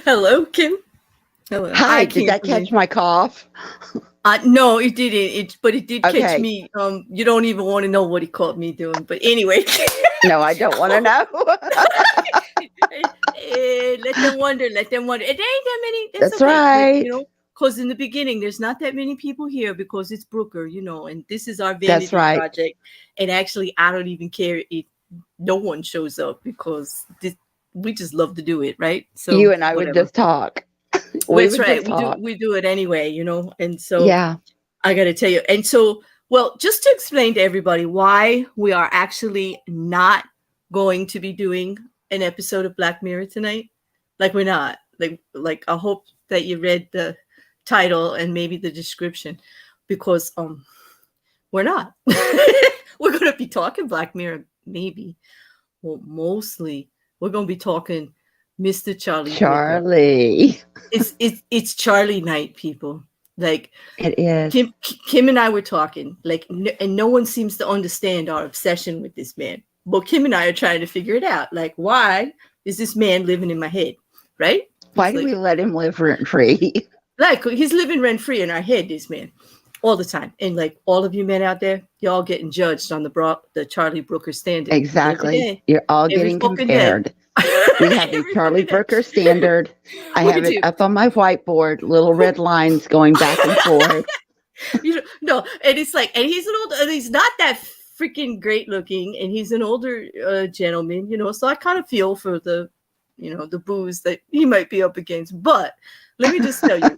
Hello, Kim. Hello. Hi, did that catch my cough? No, it didn't. But it did catch Okay. me. You don't even want to know what he caught me doing. But anyway. No, I don't want to know. Let them wonder. Let them wonder. There ain't that many. That's okay. right. You know, because in the beginning, there's not that many people here because it's Brooker, you know, and this is our vanity project. And actually, I don't even care if no one shows up because we just love to do it, right? So you and I would just talk. That's right. We do it anyway, you know, and so yeah, I got to tell you. And so, well, just to explain to everybody why we are actually not going to be doing an episode of Black Mirror tonight. Like we're not. Like I hope that you read the title and maybe the description, because we're not. We're going to be talking Black Mirror, maybe. Well, mostly we're going to be talking Mr. Charlie. It's Charlie night, people. Like it is. Kim and I were talking, like, and no one seems to understand our obsession with this man. But Kim and I are trying to figure it out. Like, why is this man living in my head, right? Why do we let him live rent free? Like, he's living rent free in our head, this man, all the time. And like all of you men out there, y'all getting judged on the Charlie Brooker standard. Exactly. You're all getting compared. We have the Charlie Brooker standard. I have it up on my whiteboard, little red lines going back and forth. No, and it's like, and he's not that freaking great looking, and he's an older gentleman, you know, so I kind of feel for the booze that he might be up against. But let me just tell you,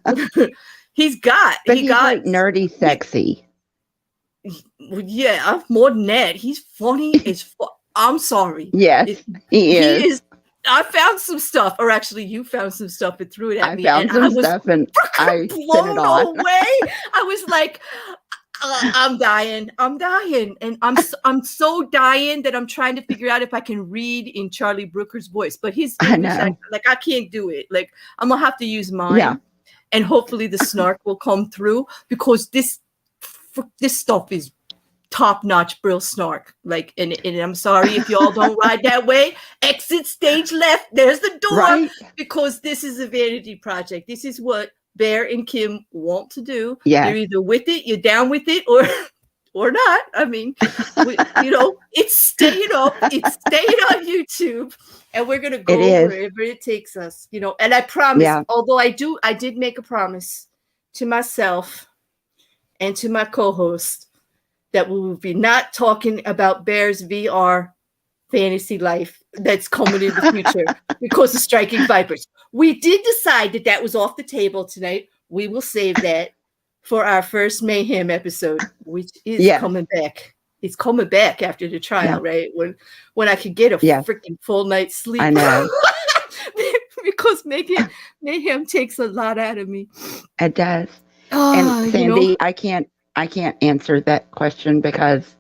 he's got like nerdy sexy. Yeah, more than that. He's funny as I'm sorry. Yes, he is. I found some stuff, or actually, you found some stuff and threw it at me. I found some stuff and I sent it on. Away. I was like, I'm dying, and I'm so dying that I'm trying to figure out if I can read in Charlie Brooker's voice. But his English, I can't do it. Like I'm gonna have to use mine, and hopefully the snark will come through, because this stuff is top-notch Brill snark. Like, and I'm sorry if y'all don't ride that way. Exit stage left. There's the door. Because this is a vanity project. This is what Bear and Kim want to do. Yeah. You're either with it, you're down with it, or not. I mean, it's staying up. It's staying on YouTube, and we're gonna go wherever it takes us. You know, and I promise. Although I did make a promise to myself and to my co-host that we will be not talking about Bear's VR fantasy life that's coming in the future because of Striking Vipers. We did decide that was off the table tonight. We will save that for our first Mayhem episode, which is coming back. It's coming back after the trial, right? When I could get a freaking full night's sleep. I know. Because Mayhem takes a lot out of me. It does. And Sandy, I can't answer that question because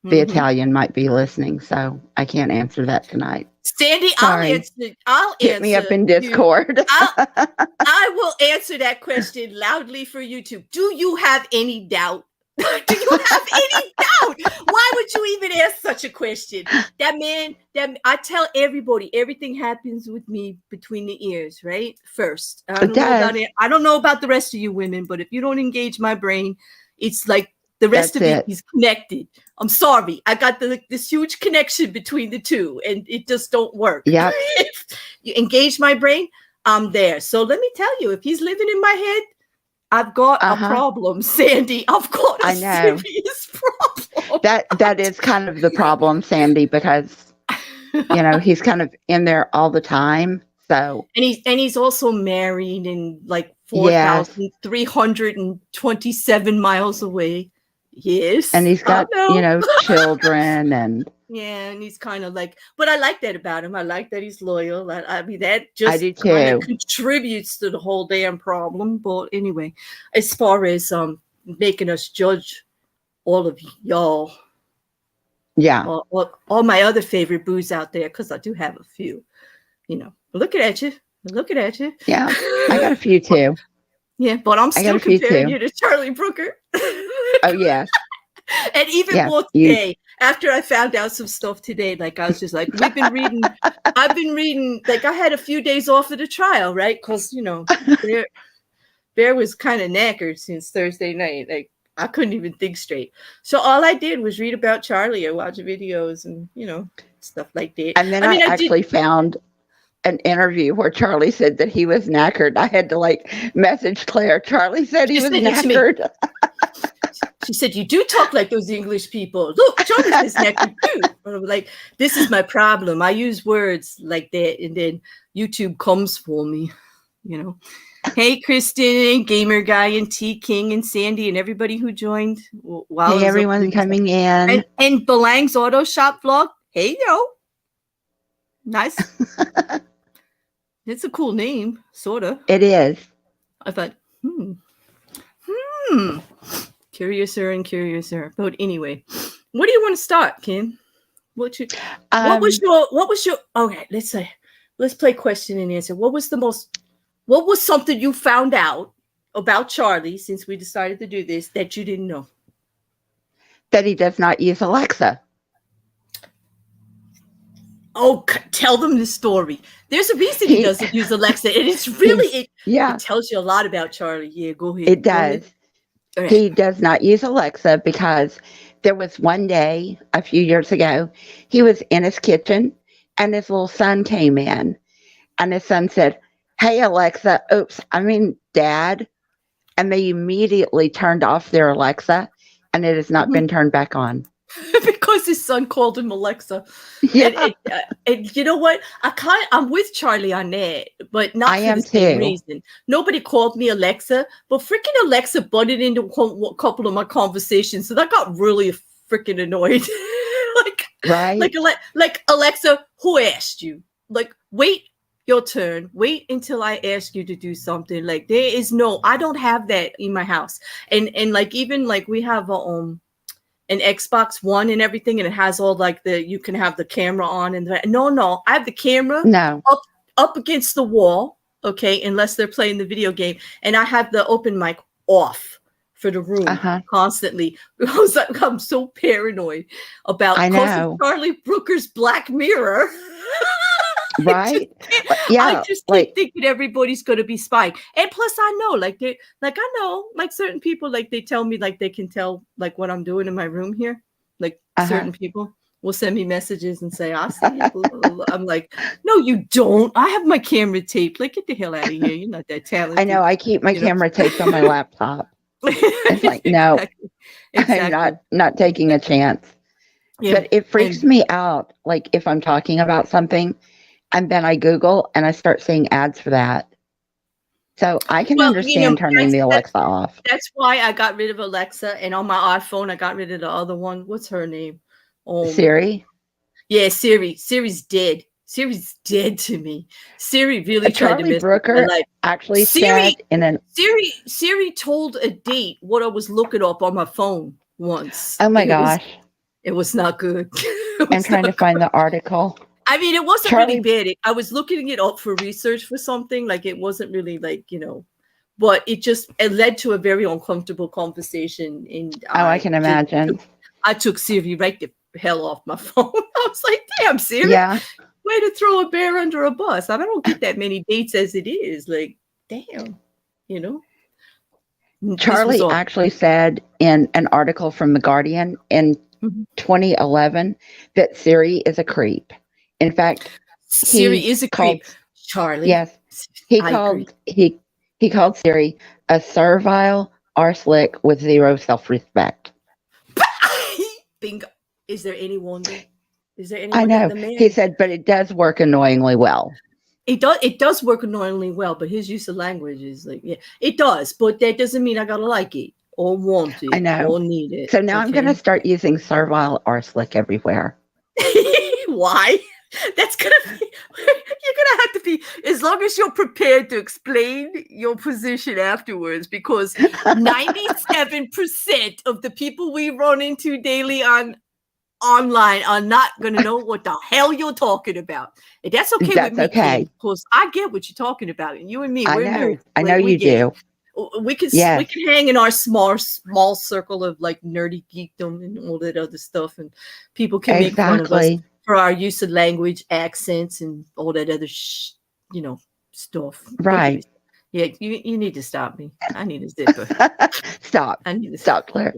the Italian might be listening, so I can't answer that tonight. Sandy, sorry. I'll Hit answer. Me up in Discord. I will answer that question loudly for YouTube. Do you have any doubt? Do you have any doubt? Why would you even ask such a question? That man, I tell everybody, everything happens with me between the ears, right? First. I don't know about the rest of you women, but if you don't engage my brain, it's like the rest of it is connected. I'm sorry. I got this huge connection between the two, and it just don't work. Yeah. You engage my brain, I'm there. So let me tell you, if he's living in my head, I've got a problem, Sandy. I've got a serious problem. That is kind of the problem, Sandy, because he's kind of in there all the time. So and he's also married and like 4,327 miles away. Yes. And he's got, children and and he's kind of like, but I like that about him. I like that he's loyal. I mean, that just kind of contributes to the whole damn problem. But anyway, as far as making us judge all of y'all, all my other favorite boos out there, because I do have a few, looking at you. Yeah, I got a few too. Yeah, but I'm still comparing you to Charlie Brooker. Oh, yeah. And even more today, after I found out some stuff today, like I was just like, I've been reading, like I had a few days off of the trial, right? Because, you know, Bear was kind of knackered since Thursday night. Like I couldn't even think straight. So all I did was read about Charlie and watch videos and, you know, stuff like that. And then I actually found an interview where Charlie said that he was knackered. I had to like message Claire. Charlie said he was knackered. She said, "You do talk like those English people. Look, Charlie's knackered too." And I'm like, this is my problem. I use words like that, and then YouTube comes for me, you know. Hey, Kristen, Gamer Guy, and T King, and Sandy, and everybody who joined. Hey, everyone's coming in. And Belang's Auto Shop vlog. Hey, yo. Nice. It's a cool name, sort of. It is. I thought, curiouser. But anyway, what do you want to start, Kim? What was your okay, let's play question and answer. What was something you found out about Charlie since we decided to do this that you didn't know? That he does not use Alexa. Oh, tell them the story. There's a reason he doesn't use Alexa, and it's really it tells you a lot about Charlie. Yeah, go ahead. It does. Right. He does not use Alexa because there was one day a few years ago, he was in his kitchen and his little son came in, and his son said, "Hey, Alexa," Dad. And they immediately turned off their Alexa, and it has not been turned back on. Because his son called him Alexa. Yeah. And you know what? I'm with Charlie on that, but not for the same reason. Nobody called me Alexa, but freaking Alexa butted into a couple of my conversations, and I got really freaking annoyed. like Alexa, who asked you? Like, wait your turn. Wait until I ask you to do something. Like, there is I don't have that in my house. And like, even like we have an Xbox One and everything, and it has all like you can have the camera on and no, I have the camera up against the wall, okay, unless they're playing the video game, and I have the open mic off for the room constantly. I was like, I'm so paranoid about Charlie Brooker's Black Mirror. Right? I just keep thinking everybody's going to be spying. And plus I know like certain people, like they tell me like they can tell like what I'm doing in my room here. Like certain people will send me messages and say, "I see it." I'm like, "No, you don't. I have my camera taped. Like, get the hell out of here. You're not that talented." I know. I keep my camera taped on my laptop. It's like, no, exactly. I'm not taking a chance. Yeah. But it freaks me out. Like if I'm talking about something, and then I Google and I start seeing ads for that. So I can understand turning the Alexa off. That's why I got rid of Alexa. And on my iPhone, I got rid of the other one. What's her name? Siri? Yeah, Siri. Siri's dead. Siri's dead to me. Siri really tried to miss Brooker actually said in an... Siri told a date what I was looking up on my phone once. Oh my gosh. It was not good. I'm trying to find the article. I mean, it wasn't really bad. I was looking it up for research for something. Like, it wasn't really like, but it led to a very uncomfortable conversation. And I can imagine. I took Siri right the hell off my phone. I was like, damn, Siri. Yeah. Way to throw a bear under a bus. I don't get that many dates as it is. Like, damn, Charlie actually said in an article from The Guardian in 2011 that Siri is a creep. In fact, Siri is a creep. Charlie. Yes. He called Siri a servile arslick with zero self-respect. Bingo. Is there any wonder? I know. He said, but it does work annoyingly well. It does work annoyingly well, but his use of language is like, yeah, it does, but that doesn't mean I gotta like it or want it. I know. Or need it. So now I'm gonna start using servile arslick everywhere. Why? That's gonna be, you're gonna have to be, as long as you're prepared to explain your position afterwards, because 97% of the people we run into daily online are not gonna know what the hell you're talking about. And that's okay with me, because I get what you're talking about. And you and me, we're nerds. I know you do. We can hang in our small circle of like nerdy geekdom and all that other stuff, and people can make fun of us for our use of language, accents, and all that other stuff. Right. Yeah, you need to stop me. I need a zipper. Stop. I need to stop, Claire.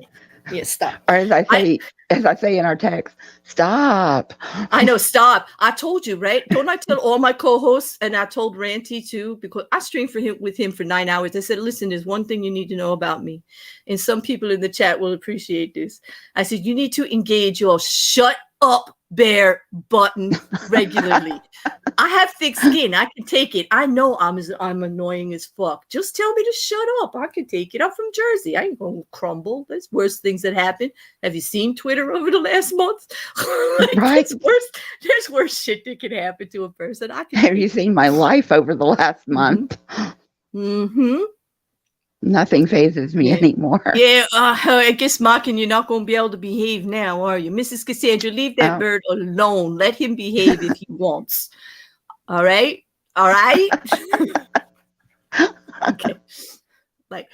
Yeah, stop. Or as I say in our text, stop. I know, stop. I told you, right? Don't I tell all my co-hosts, and I told Ranty too, because I streamed with him for 9 hours. I said, listen, there's one thing you need to know about me. And some people in the chat will appreciate this. I said, you need to engage your shut up bear button regularly. I have thick skin. I can take it. I know I'm annoying as fuck. Just tell me to shut up. I can take it. I'm from Jersey. I ain't gonna crumble. There's worse things that happen. Have you seen Twitter over the last month? Right. There's worse shit that can happen to a person. Have you seen my life over the last month? Mm-hmm. Nothing phases me anymore. Yeah, I guess, Markin, you're not going to be able to behave now, are you? Mrs. Cassandra, leave that bird alone. Let him behave if he wants. All right? All right? Okay. Like,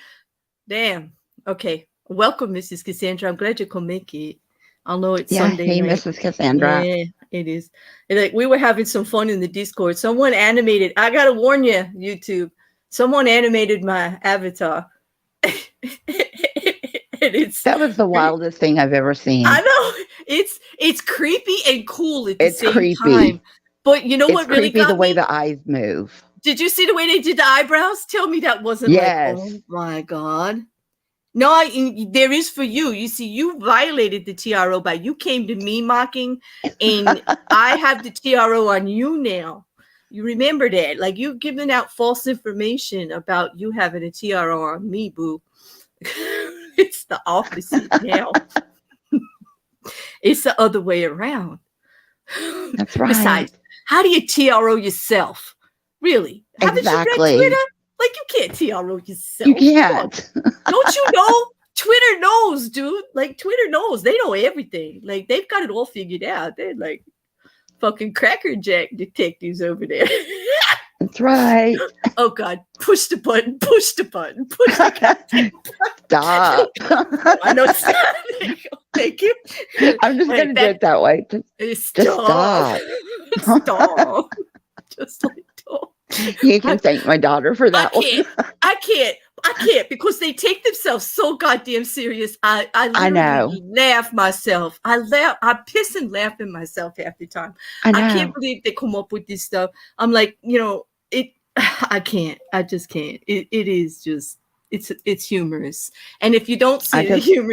damn. Okay. Welcome, Mrs. Cassandra. I'm glad you could make it. I know it's Sunday hey, night. Mrs. Cassandra. Yeah, it is. And like, we were having some fun in the Discord. Someone animated. I got to warn you, YouTube. Someone animated my avatar. That was the wildest thing I've ever seen. I know. It's creepy and cool at the same time. But you know what really got the way the eyes move. Did you see the way they did the eyebrows? Tell me that wasn't like, oh my God. No, there is for you. You see, you violated the TRO by you came to me mocking, and I have the TRO on you now. You remember that? Like, you've given out false information about you having a TRO on me, boo. It's the opposite now. It's the other way around. That's right. Besides, how do you TRO yourself? Really? Haven't you read Twitter? Like, you can't TRO yourself. You can't. Don't you know? Twitter knows, dude. Like, Twitter knows. They know everything. Like, they've got it all figured out. They're like fucking crackerjack detectives over there. That's right. Oh God! Push the button. Push the button. Push the button. Stop. I know. Thank you. I'm just going to do it that way. Just stop. Stop. Just like stop. You can thank my daughter for that. I can't because they take themselves so goddamn serious. I know. Laugh myself. I piss and laugh at myself half the time. I can't believe they come up with this stuff. I'm like, I can't. I just can't. It is just it's humorous. And if you don't see the humor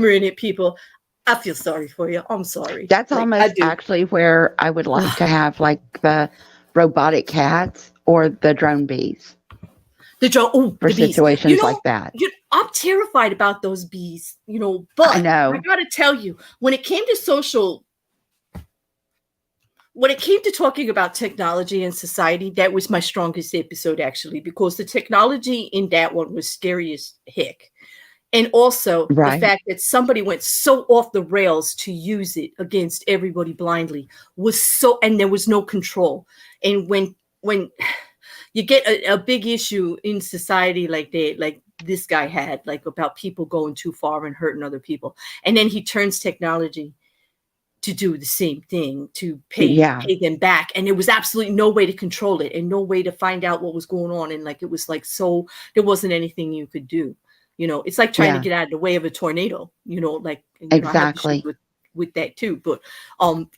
in it, people, I feel sorry for you. I'm sorry. That's almost actually where I would like to have like the robotic cats or the drone bees. For situations like that. I'm terrified about those bees, but I gotta tell you, when it came to talking about technology and society, that was my strongest episode, actually, because the technology in that one was scary as heck. And also the fact that somebody went so off the rails to use it against everybody blindly and there was no control. And when you get a big issue in society like that, like this guy had, like about people going too far and hurting other people, and then he turns technology to do the same thing, to pay them back, and there was absolutely no way to control it and no way to find out what was going on, and like it was like, so there wasn't anything you could do. It's like trying to get out of the way of a tornado. Like exactly with that too. But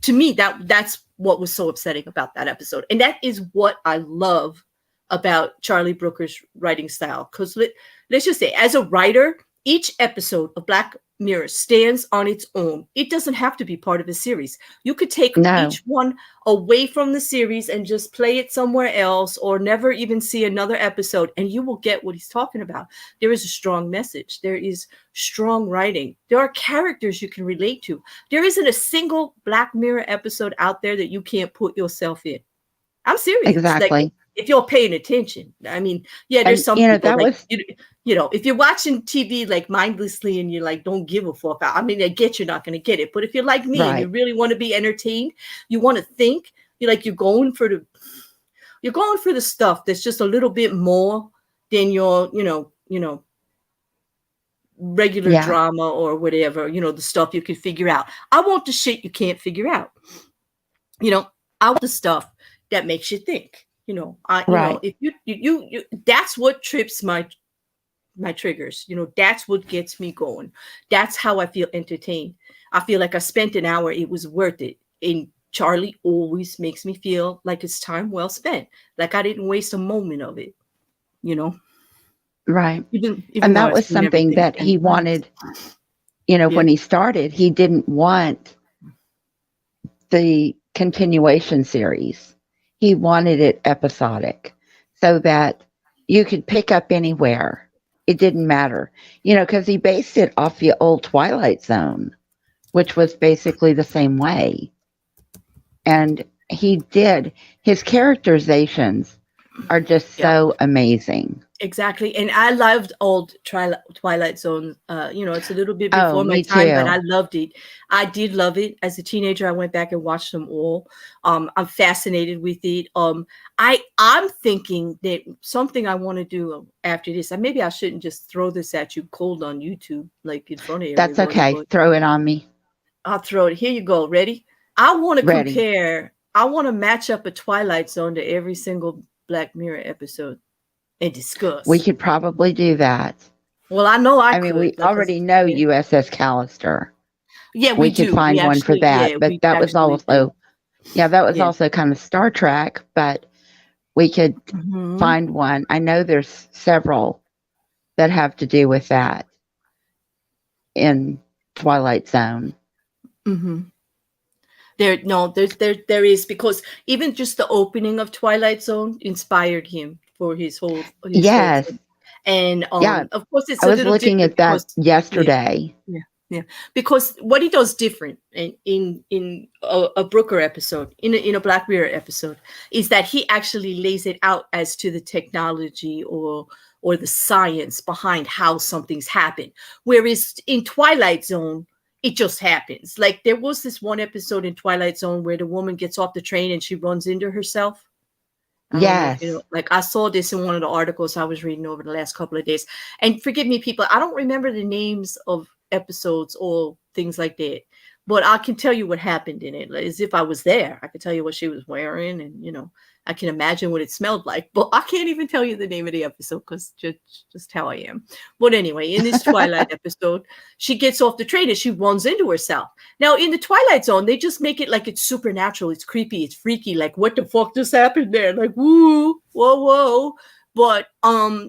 to me, that's what was so upsetting about that episode, and that is what I love about Charlie Brooker's writing style. Because let's just say, as a writer, each episode of Black Mirror stands on its own. It doesn't have to be part of a series. You could take each one away from the series and just play it somewhere else, or never even see another episode, and you will get what he's talking about. There is a strong message. There is strong writing. There are characters you can relate to. There isn't a single Black Mirror episode out there that you can't put yourself in. I'm serious. Exactly. Like, if you're paying attention. I mean, there's some people that if you're watching TV like mindlessly and you're like, don't give a fuck. I mean, I get you're not going to get it. But if you're like me and you really want to be entertained, you want to think, you're going for the stuff that's just a little bit more than your, regular drama or whatever, the stuff you can figure out. I want the shit you can't figure out. I want the stuff that makes you think. If you that's what trips my triggers. That's what gets me going. That's how I feel entertained. I feel like I spent an hour, it was worth it. And Charlie always makes me feel like it's time well spent. Like I didn't waste a moment of it. Right. Even and that was something that he wanted, when he started, he didn't want the continuation series. He wanted it episodic so that you could pick up anywhere. It didn't matter, because he based it off the old Twilight Zone, which was basically the same way. And his characterizations are just so amazing. Exactly. And I loved old Twilight Zone. It's a little bit before my time, but I loved it. I did love it. As a teenager, I went back and watched them all. I'm fascinated with it. I'm thinking that something I want to do after this, and maybe I shouldn't just throw this at you cold on YouTube, like in front of you. That's okay. Throw it on me. I'll throw it. Here you go. Ready? I want to compare. I want to match up a Twilight Zone to every single Black Mirror episode and discuss. We could probably do that. Well, I know I mean, we already know USS Callister. Yeah, we could find one for that. But that was also, that was also kind of Star Trek, but we could find one. I know there's several that have to do with that in Twilight Zone. There is, because even just the opening of Twilight Zone inspired him for his whole. Yes. And of course, it's. I was looking at that yesterday. Yeah, because what he does different in a Brooker episode, in a Black Mirror episode, is that he actually lays it out as to the technology or the science behind how something's happened. Whereas in Twilight Zone, it just happens. Like there was this one episode in Twilight Zone where the woman gets off the train and she runs into herself. Yes. Like I saw this in one of the articles I was reading over the last couple of days. And forgive me, people, I don't remember the names of episodes or things like that, but I can tell you what happened in it. As if I was there, I could tell you what she was wearing, and I can imagine what it smelled like, but I can't even tell you the name of the episode because just how I am. But anyway, in this Twilight episode, she gets off the train and she runs into herself. Now in the Twilight Zone, they just make it like it's supernatural, it's creepy, it's freaky, like what the fuck just happened there? Like woo, whoa. But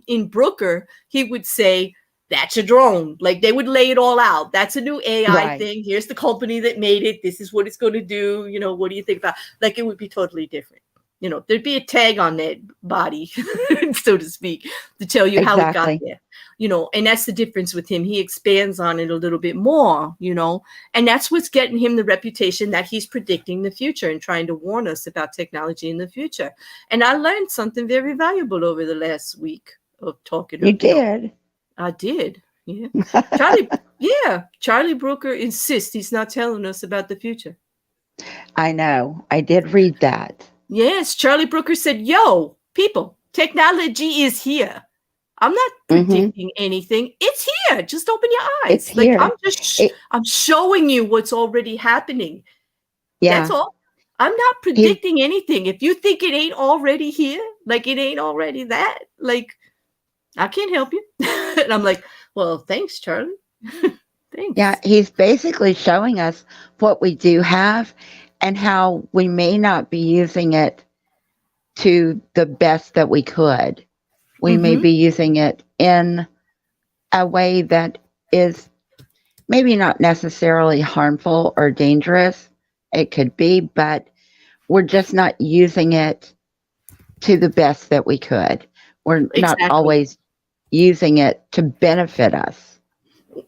in Brooker, he would say, that's a drone. Like they would lay it all out. That's a new AI thing. Here's the company that made it. This is what it's going to do. What do you think about? Like it would be totally different. There'd be a tag on that body, so to speak, to tell you how it got there. And that's the difference with him. He expands on it a little bit more, and that's what's getting him the reputation that he's predicting the future and trying to warn us about technology in the future. And I learned something very valuable over the last week of talking. You did. I did. Yeah. Charlie Brooker insists he's not telling us about the future. I know. I did read that. Yes. Charlie Brooker said, yo, people, technology is here. I'm not predicting anything. It's here. Just open your eyes. It's here. I'm showing you what's already happening. Yeah. That's all. I'm not predicting anything. If you think it ain't already here, like it ain't already that, like I can't help you. And I'm like, well, thanks, Charlie. Thanks. Yeah, he's basically showing us what we do have and how we may not be using it to the best that we could. We may be using it in a way that is maybe not necessarily harmful or dangerous. It could be, but we're just not using it to the best that we could. We're not always using it to benefit us.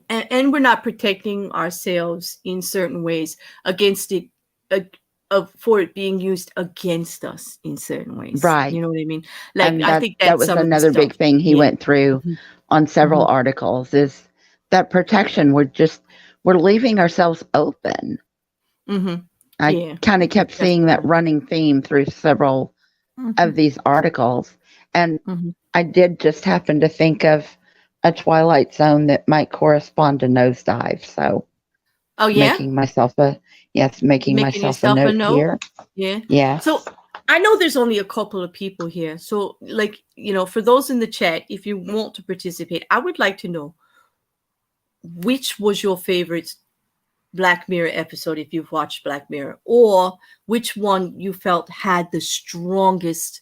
And we're not protecting ourselves in certain ways against it, for it being used against us in certain ways. Right. You know what I mean? Like, and I think that was another big thing he went through on several articles, is that protection. We're leaving ourselves open. I kind of kept seeing that running theme through several of these articles. And Mhm. I did just happen to think of a Twilight Zone that might correspond to Nosedive. So Oh, yeah? making myself a making Making myself a yourself a note note? here. Yeah. So, Yes. I know there's only a couple of people here. So, like, for those in the chat, if you want to participate, I would like to know which was your favorite Black Mirror episode if you've watched Black Mirror, or which one you felt had the strongest,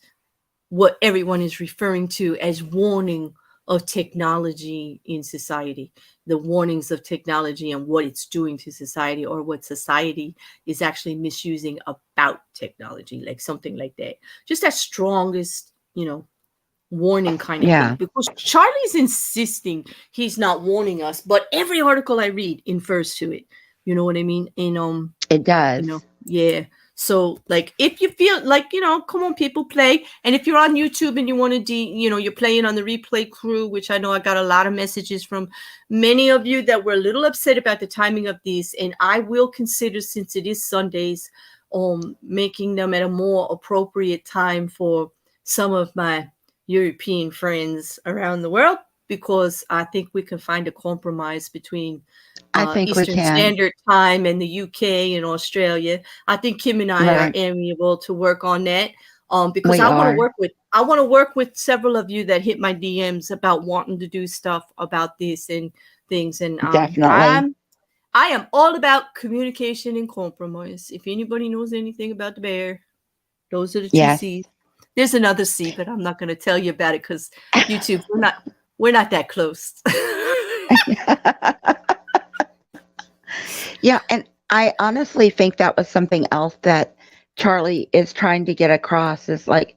what everyone is referring to as warning of technology in society, the warnings of technology and what it's doing to society, or what society is actually misusing about technology, like something like that. Just that strongest, warning kind of thing. Yeah. Because Charlie's insisting he's not warning us, but every article I read infers to it. You know what I mean? And It does. yeah. So, like, if you feel like, come on, people, play. And if you're on YouTube and you want to you're playing on the replay crew, which I know I got a lot of messages from many of you that were a little upset about the timing of these. And I will consider, since it is Sundays, making them at a more appropriate time for some of my European friends around the world, because I think we can find a compromise between I think we Eastern can. Standard Time and the UK and Australia. I think Kim and I are amiable to work on that. Because I want to work with several of you that hit my DMs about wanting to do stuff about this and things. And Definitely. I am all about communication and compromise. If anybody knows anything about the bear, those are the two C's. There's another C, but I'm not going to tell you about it because YouTube, we're not that close. Yeah, and I honestly think that was something else that Charlie is trying to get across, is like,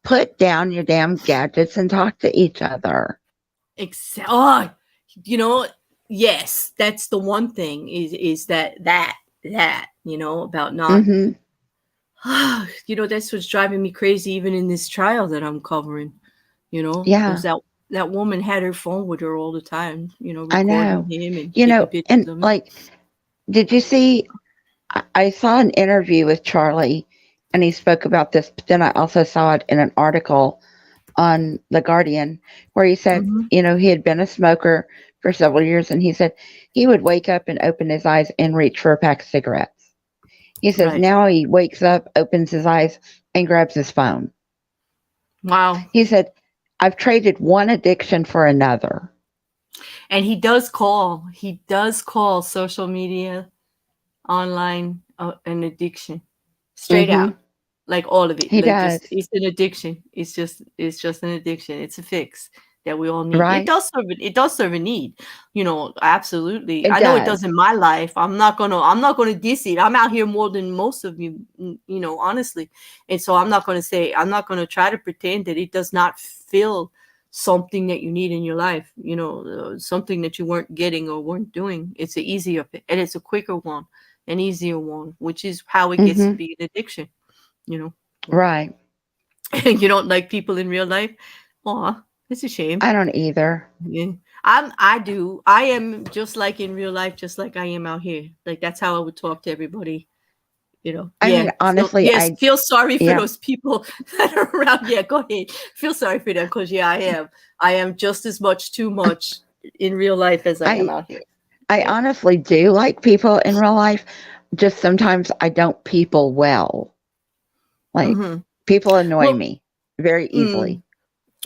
put down your damn gadgets and talk to each other. Yes, that's the one thing is that about not, that's what's driving me crazy, even in this trial that I'm covering, because that woman had her phone with her all the time, recording him and taking pictures of him. Like, did you see, I saw an interview with Charlie and he spoke about this, but then I also saw it in an article on The Guardian where he said, he had been a smoker for several years, and he said he would wake up and open his eyes and reach for a pack of cigarettes. He says now he wakes up, opens his eyes, and grabs his phone. Wow. He said, I've traded one addiction for another. And he does call social media, online, an addiction. Straight out. Like all of it. He does. It's an addiction. It's just an addiction. It's a fix that we all need. Right. It does serve a need. Absolutely. I know it does in my life. I'm not gonna diss it. I'm out here more than most of you, honestly. And so I'm not gonna try to pretend that it does not fill something that you need in your life, something that you weren't getting or weren't doing. It's an easier and it's a quicker one, an easier one, which is how it gets to be an addiction. Right. And you don't like people in real life? Aw, it's a shame. I don't either. Yeah. I do. I am just like in real life, just like I am out here. Like, that's how I would talk to everybody. I mean, honestly, I feel sorry for those people that are around. Yeah, go ahead. Feel sorry for them, because I am just as much too much in real life as I am out here. I honestly do like people in real life. Just sometimes I don't people well. Like, people annoy me very easily.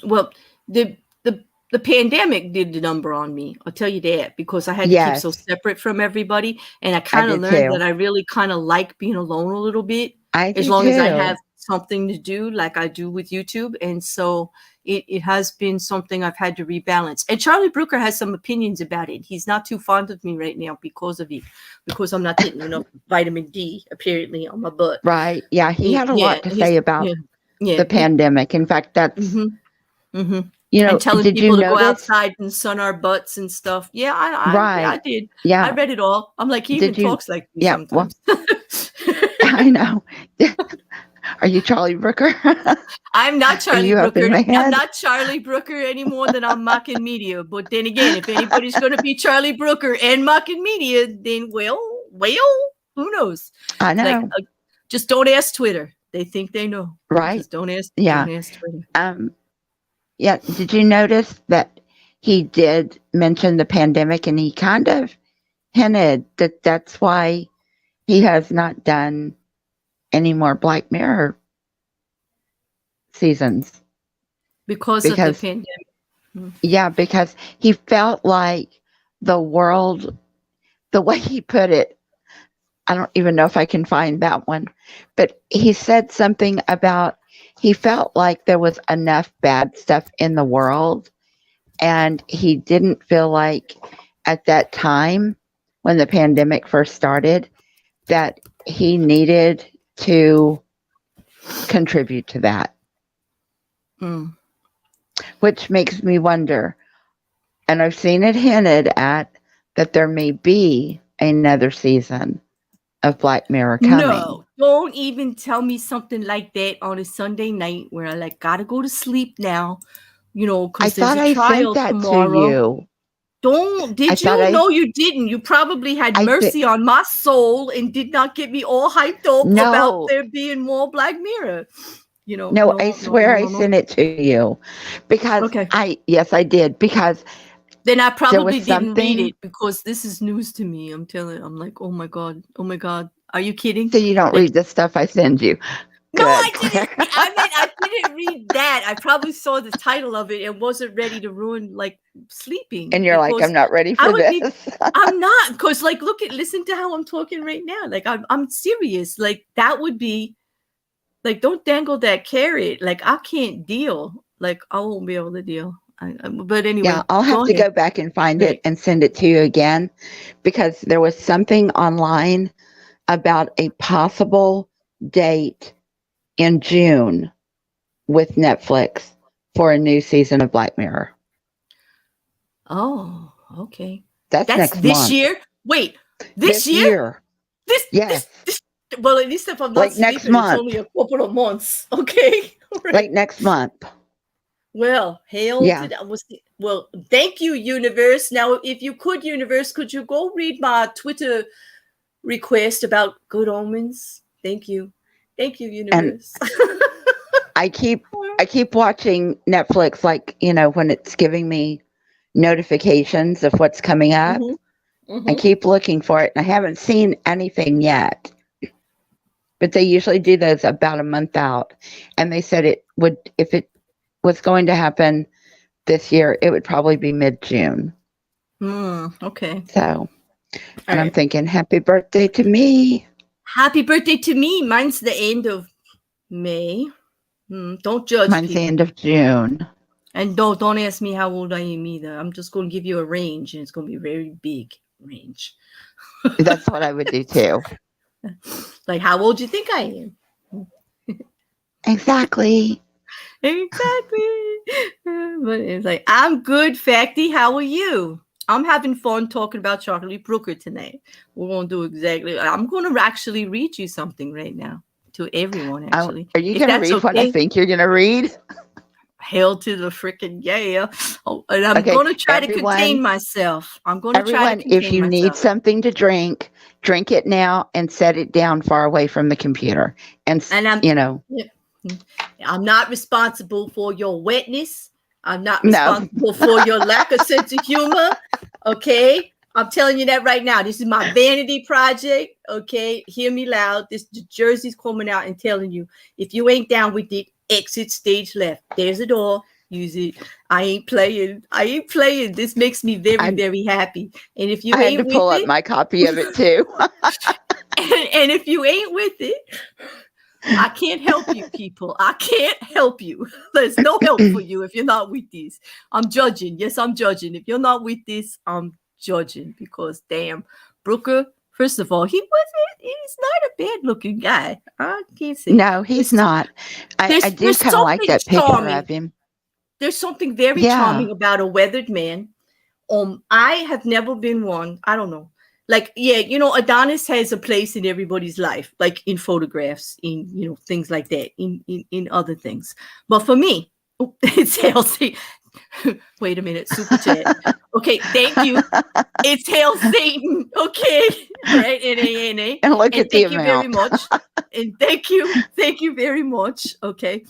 Well, the pandemic did the number on me. I'll tell you that, because I had to keep so separate from everybody, and I kind of learned that I really kind of like being alone a little bit, as long as I have something to do, like I do with YouTube. And so it has been something I've had to rebalance. And Charlie Brooker has some opinions about it. He's not too fond of me right now because of it, because I'm not getting enough vitamin D apparently on my butt. Right. Yeah. He had a lot to say about the pandemic. In fact, that's and telling people to go outside and sun our butts and stuff. Yeah, I did. Yeah, I read it all. I'm like, he even talks like me sometimes. Well, I know. Are you Charlie Brooker? I'm not Charlie Brooker. I'm not Charlie Brooker any more than I'm Mocking Media. But then again, if anybody's going to be Charlie Brooker and Mocking Media, then well, who knows? I know. Like, just don't ask Twitter. They think they know. Right. Just don't ask. Yeah. Don't ask Twitter. Yeah. Did you notice that he did mention the pandemic, and he kind of hinted that that's why he has not done any more Black Mirror seasons? Because of the pandemic. Yeah, because he felt like the world, the way he put it, I don't even know if I can find that one, but he said something about he felt like there was enough bad stuff in the world, and he didn't feel like at that time when the pandemic first started that he needed to contribute to that. Which makes me wonder, and I've seen it hinted at, that there may be another season of Black Mirror coming. No, don't even tell me something like that on a Sunday night where I gotta go to sleep now, because there's a trial tomorrow. Did you? No, you didn't. You probably had mercy on my soul and did not get me all hyped up about there being more Black Mirror. No, I swear I sent it to you because yes, I did, because then I probably didn't read it because this is news to me. I'm like, oh my God, are you kidding? So you don't read the stuff I send you? No, I didn't. I didn't read that. I probably saw the title of it and wasn't ready to ruin sleeping. And you're like, I'm not ready for this. I'm not, because listen to how I'm talking right now. I'm serious. That would be. Don't dangle that carrot. I can't deal. I won't be able to deal. But anyway. Yeah, I'll have to go back and find it and send it to you again, because there was something online about a possible date in June with Netflix for a new season of Black Mirror. Oh, okay. That's next this month. Year? Wait, this year? Yes. Well, at least if I'm not sleeping, next month. It's only a couple of months. Okay. Right. Next month. Well, hail to that. Well, thank you, universe. Now, if you could, universe, could you go read my Twitter request about good omens? Thank you, universe. I keep watching Netflix, when it's giving me notifications of what's coming up. I keep looking for it, and I haven't seen anything yet. But they usually do those about a month out. And they said it would, if it was going to happen this year, it would probably be mid-June. Okay. So, and I'm thinking, happy birthday to me. Happy birthday to me. Mine's the end of May. Don't judge me. Mine's the end of June. And don't ask me how old I am either. I'm just going to give you a range, and it's going to be a very big range. That's what I would do too. How old do you think I am? Exactly. But it's I'm good, Facty. How are you? I'm having fun talking about Charlton Brooker tonight. We're going to do exactly. I'm going to actually read you something right now to everyone, actually. Are you going to read what I think you're going to read? Hell to the freaking yeah. Oh, and I'm going to try to contain myself. If you need something to drink it now and set it down far away from the computer. And I'm not responsible for your wetness. I'm not responsible for your lack of sense of humor. Okay. I'm telling you that right now. This is my vanity project. Okay. Hear me loud. The Jersey's coming out and telling you, if you ain't down with it, exit stage left. There's a door. Use it. I ain't playing. This makes me very, very happy. And if you ain't with it, I had to pull up my copy of it too. and if you ain't with it, I can't help you, people. I can't help you. There's no help for you if you're not with this. I'm judging. Yes, I'm judging. If you're not with this, I'm judging, because damn, Brooker. First of all, he's not a bad looking guy. I can't say. No, he's not. I do kind of like that picture of him. There's something very charming about a weathered man. I have never been one. I don't know. Adonis has a place in everybody's life, in photographs, in things like that, in other things. But for me, Oh, it's Hail Satan. Wait a minute, super chat. Okay, thank you. It's Hail Satan. Okay, all right, N-A-N-A. And look at the thank you amount. very much. And thank you very much. Okay,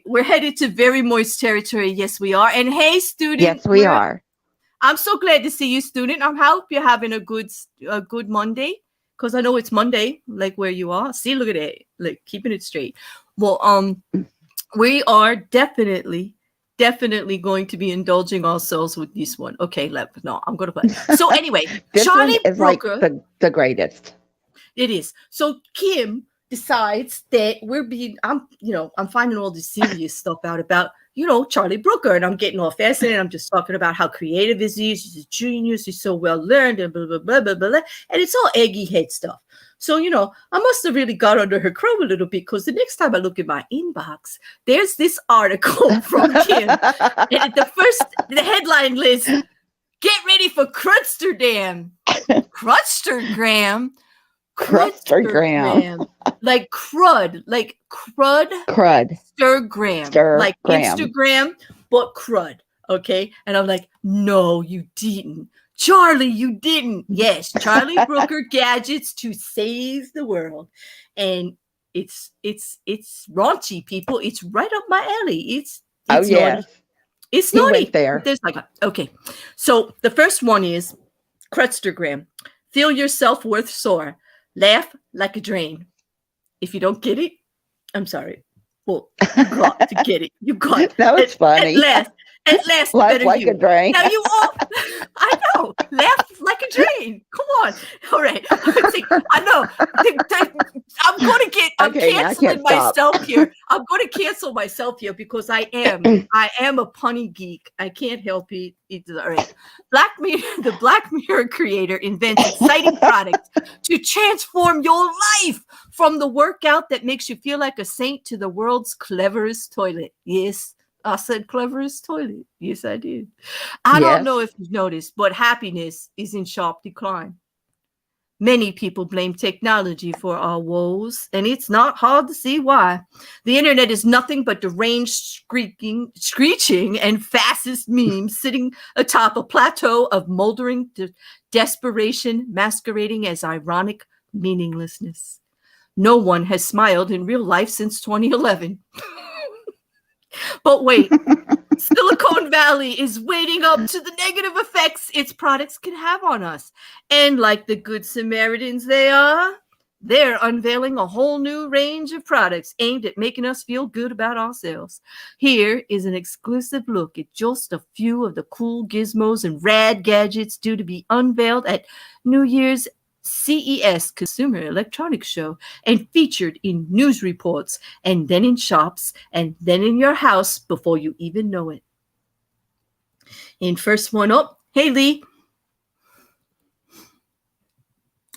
we're headed to very moist territory. Yes, we are. And hey, student. Yes, we are. I'm so glad to see you, student. I hope you're having a good Monday, because I know it's Monday, like where you are. See, look at it, like keeping it straight. Well, we are definitely going to be indulging ourselves with this one. Okay, no, I'm going to play. So anyway, this Charlie one is Brooker, like the greatest. It is. So Kim decides that I'm finding all this serious stuff out about, Charlie Brooker, and I'm getting all fascinated. I'm just talking about how creative is he? He's a genius. He's so well learned, and blah, blah, blah, blah, blah, blah. And it's all eggy head stuff. So, I must have really got under her crow a little bit, because the next time I look at my inbox, there's this article from Kim. And the headline lists, "Get ready for Crudstergram." Crudstergram? Crudstergram. Like crud. Like crud. Stirgram. Like Instagram, but crud. Okay? And I'm like, no, you didn't. Charlie, you didn't. Yes, Charlie Brooker gadgets to save the world. And it's raunchy, people. It's right up my alley. It's naughty. It's naughty. Went there. There's okay. So the first one is Crudstergram. Feel your self-worth soar. Laugh like a drain. If you don't get it, I'm sorry. Well, you got to get it. You got it. That was funny. At last, laugh like a drain. Now you all, I know, laugh like a drain. Come on. All right. I know. I'm canceling myself here. I'm going to cancel myself here, because I am a punny geek. I can't help it. It's all right. The Black Mirror creator invents exciting products to transform your life, from the workout that makes you feel like a saint to the world's cleverest toilet. Yes. I said cleverest toilet. Yes, I did. I don't know if you've noticed, but happiness is in sharp decline. Many people blame technology for our woes, and it's not hard to see why. The internet is nothing but deranged screeching, and fascist memes sitting atop a plateau of moldering desperation, masquerading as ironic meaninglessness. No one has smiled in real life since 2011. But wait, Silicon Valley is wading up to the negative effects its products can have on us. And like the good Samaritans they are, they're unveiling a whole new range of products aimed at making us feel good about ourselves. Here is an exclusive look at just a few of the cool gizmos and rad gadgets due to be unveiled at New Year's CES Consumer Electronics Show, and featured in news reports, and then in shops, and then in your house before you even know it. In first one up, hey Lee.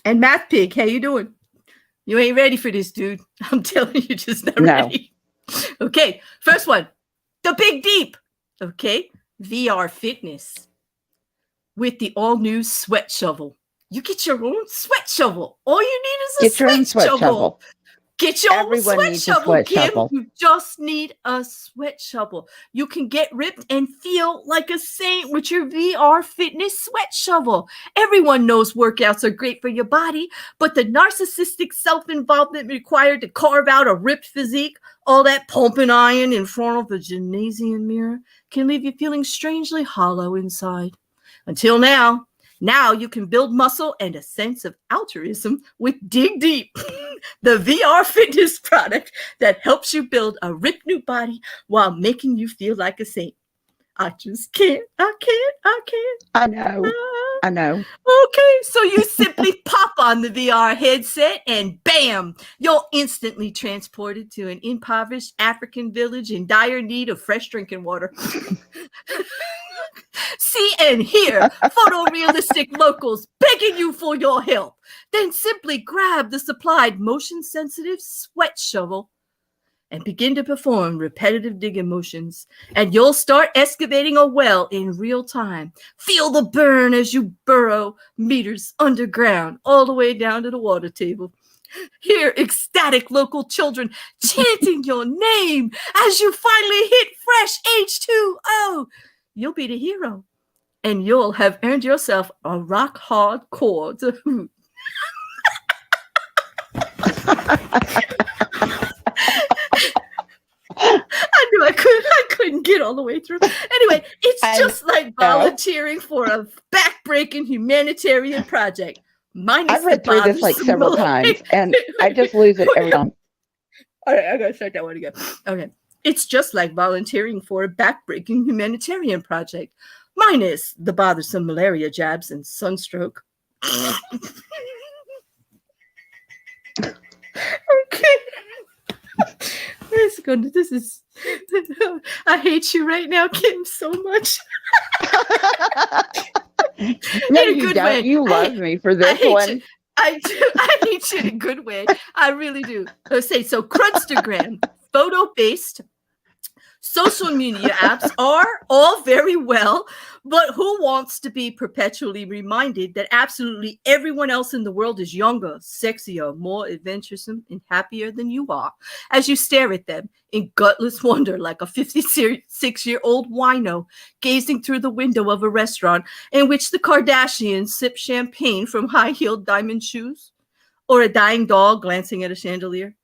And Math Pig, how you doing? You ain't ready for this, dude. I'm telling you, just not ready. Okay, first one, the Big Deep. Okay, VR fitness with the all-new sweat shovel. You get your own sweat shovel. All you need is a sweat shovel. Get your own sweat shovel, Kim. You just need a sweat shovel. You can get ripped and feel like a saint with your VR fitness sweat shovel. Everyone knows workouts are great for your body, but the narcissistic self-involvement required to carve out a ripped physique, all that pumping iron in front of a gymnasium mirror, can leave you feeling strangely hollow inside. Until now. Now you can build muscle and a sense of altruism with Dig Deep, the VR fitness product that helps you build a ripped new body while making you feel like a saint. I just can't. I know. Okay, so you simply pop on the VR headset and bam, you're instantly transported to an impoverished African village in dire need of fresh drinking water. See and hear photorealistic locals begging you for your help. Then simply grab the supplied motion-sensitive sweat shovel and begin to perform repetitive digging motions. And you'll start excavating a well in real time. Feel the burn as you burrow meters underground all the way down to the water table. Hear ecstatic local children chanting your name as you finally hit fresh H2O. You'll be the hero, and you'll have earned yourself a rock hard core to hoot. I knew I couldn't get all the way through. Anyway, it's just like volunteering for a backbreaking humanitarian project. I've read through this like several times, and I just lose it every time. All right, I gotta start that one again. Okay. It's just like volunteering for a backbreaking humanitarian project, minus the bothersome malaria jabs and sunstroke. Okay. This is I hate you right now, Kim, so much. No, you don't. Way. You love me for this one. You. I do. I hate you in a good way. I really do. Let's say so. Crudstagram, photo-based social media apps are all very well, but who wants to be perpetually reminded that absolutely everyone else in the world is younger, sexier, more adventuresome, and happier than you are, as you stare at them in gutless wonder like a 56-year-old wino gazing through the window of a restaurant in which the Kardashians sip champagne from high-heeled diamond shoes, or a dying dog glancing at a chandelier?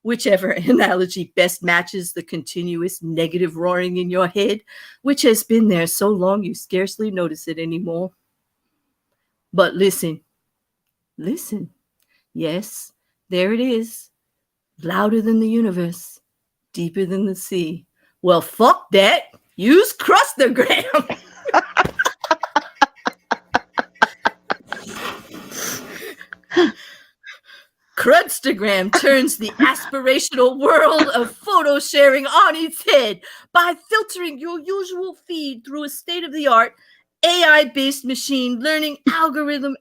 Whichever analogy best matches the continuous negative roaring in your head, which has been there so long you scarcely notice it anymore. But listen. Yes, there it is. Louder than the universe, deeper than the sea. Well, fuck that. Use Crustagram. Crudstagram turns the aspirational world of photo sharing on its head by filtering your usual feed through a state-of-the-art AI-based machine learning algorithm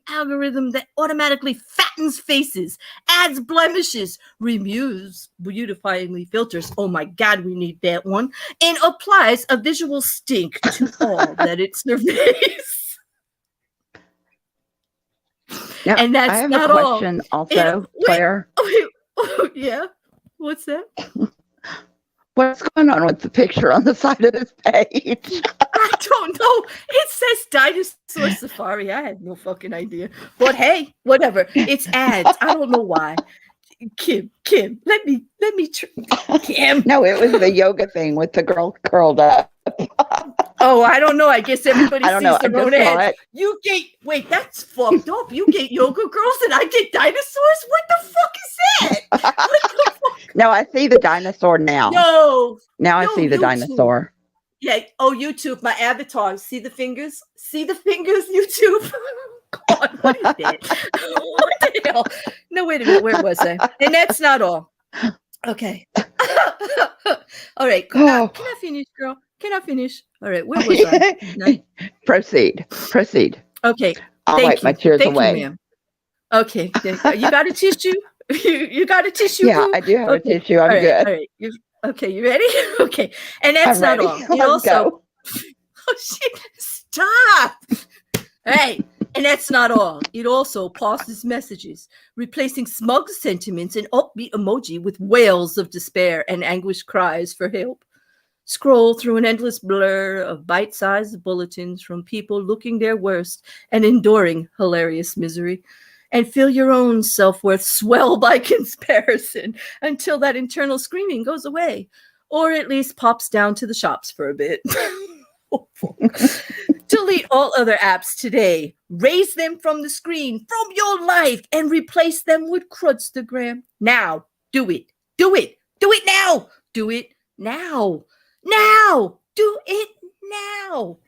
that automatically fattens faces, adds blemishes, removes beautifyingly filters. Oh my God, we need that one. And applies a visual stink to all that it surveys. Now, and that's I have not a question all. also, Claire. Yeah, what's that? What's going on with the picture on the side of this page? I don't know. It says Dinosaur Safari. I had no fucking idea. But hey, whatever. It's ads. I don't know why. Kim, let me Kim. No, it was the yoga thing with the girl curled up. Oh, I don't know. I guess everybody sees their own ads. Wait, that's fucked up. You get yoga girls and I get dinosaurs? What the fuck is that? What the fuck? No, I see the dinosaur now. Now I see the dinosaur. Yeah. Oh, YouTube, my avatar. See the fingers? YouTube? God, what is that? What the hell? No, wait a minute. Where was I? And that's not all. Okay. All right. Can I finish, girl? Can I finish? All right. Where was I? No? Proceed. Okay. I'll wipe my tears away. You, ma'am. Okay. You got a tissue? You got a tissue? Yeah, I do have a tissue. I'm good. All right. Okay. You ready? Okay. And that's not all. Let's go. Oh, shit. Stop. Hey. And that's not all. It also pauses messages, replacing smug sentiments and upbeat emoji with wails of despair and anguished cries for help. Scroll through an endless blur of bite-sized bulletins from people looking their worst and enduring hilarious misery, and feel your own self-worth swell by comparison until that internal screaming goes away, or at least pops down to the shops for a bit. Delete all other apps today. Raise them from the screen, from your life, and replace them with Crudstagram. Now. Do it. Do it now. Do it now. Now. Do it now.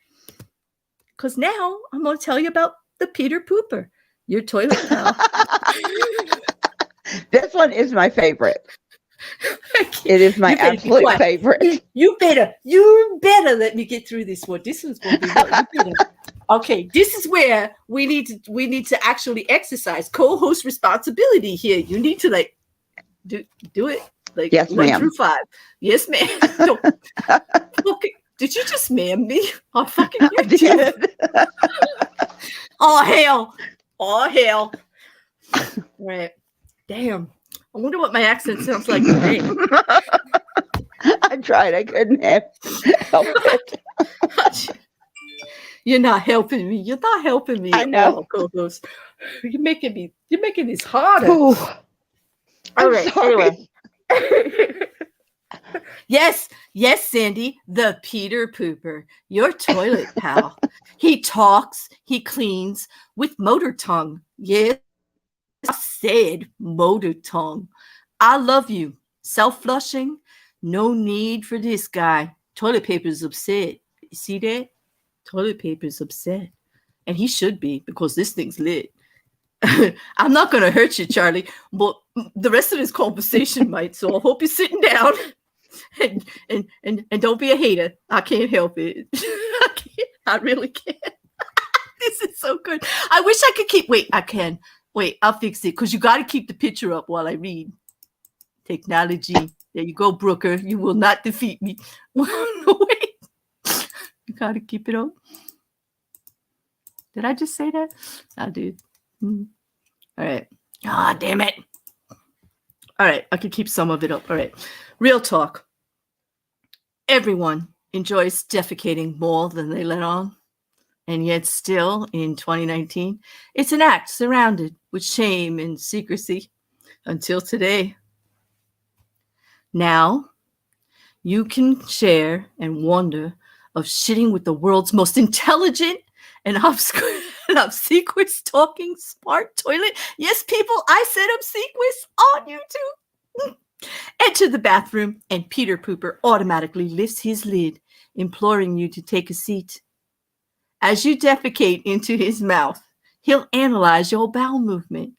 Because now I'm going to tell you about the Peter Pooper, your toilet pal. This one is my favorite. It is my absolute favorite. You better let me get through this one. This one's going to be okay. This is where we need to actually exercise co-host responsibility here. You need to do it like yes, 1 ma'am. through 5. Yes, ma'am. Okay. Did you just ma'am me? Oh, fucking you did. Oh hell. Right. Damn. I wonder what my accent sounds like today. I tried. I couldn't help it. You're not helping me. You're not helping me. I know. Oh, co-host. You're making this harder. Ooh, All right. Anyway. Yes, Sandy, the Peter Pooper, your toilet pal. He talks, he cleans with motor tongue. Yes, I said motor tongue. I love you. Self-flushing, no need for this guy. Toilet paper's upset. You see that? Toilet paper's upset. And he should be, because this thing's lit. I'm not going to hurt you, Charlie, but the rest of this conversation might, so I hope you're sitting down. And don't be a hater. I can't help it. I really can't. This is so good. I wish I could keep. Wait, I can. Wait, I'll fix it, because you got to keep the picture up while I read. Technology. There you go, Brooker. You will not defeat me. Wait. You got to keep it up. Did I just say that? I did. All right. Ah, damn it. All right. I can keep some of it up. All right. Real talk. Everyone enjoys defecating more than they let on. And yet still, in 2019, it's an act surrounded with shame and secrecy until today. Now, you can share and wonder of shitting with the world's most intelligent and obsequious talking smart toilet. Yes, people, I said obsequious on YouTube. Enter the bathroom, and Peter Pooper automatically lifts his lid, imploring you to take a seat. As you defecate into his mouth, he'll analyze your bowel movement,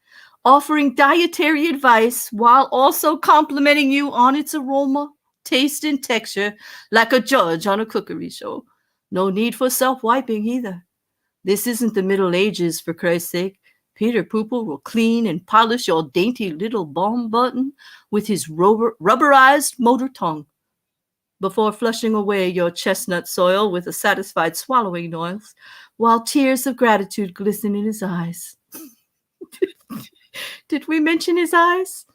offering dietary advice while also complimenting you on its aroma, taste, and texture like a judge on a cookery show. No need for self-wiping either. This isn't the Middle Ages, for Christ's sake. Peter Pooper will clean and polish your dainty little bomb button with his rubberized motor tongue before flushing away your chestnut soil with a satisfied swallowing noise, while tears of gratitude glisten in his eyes. Did we mention his eyes?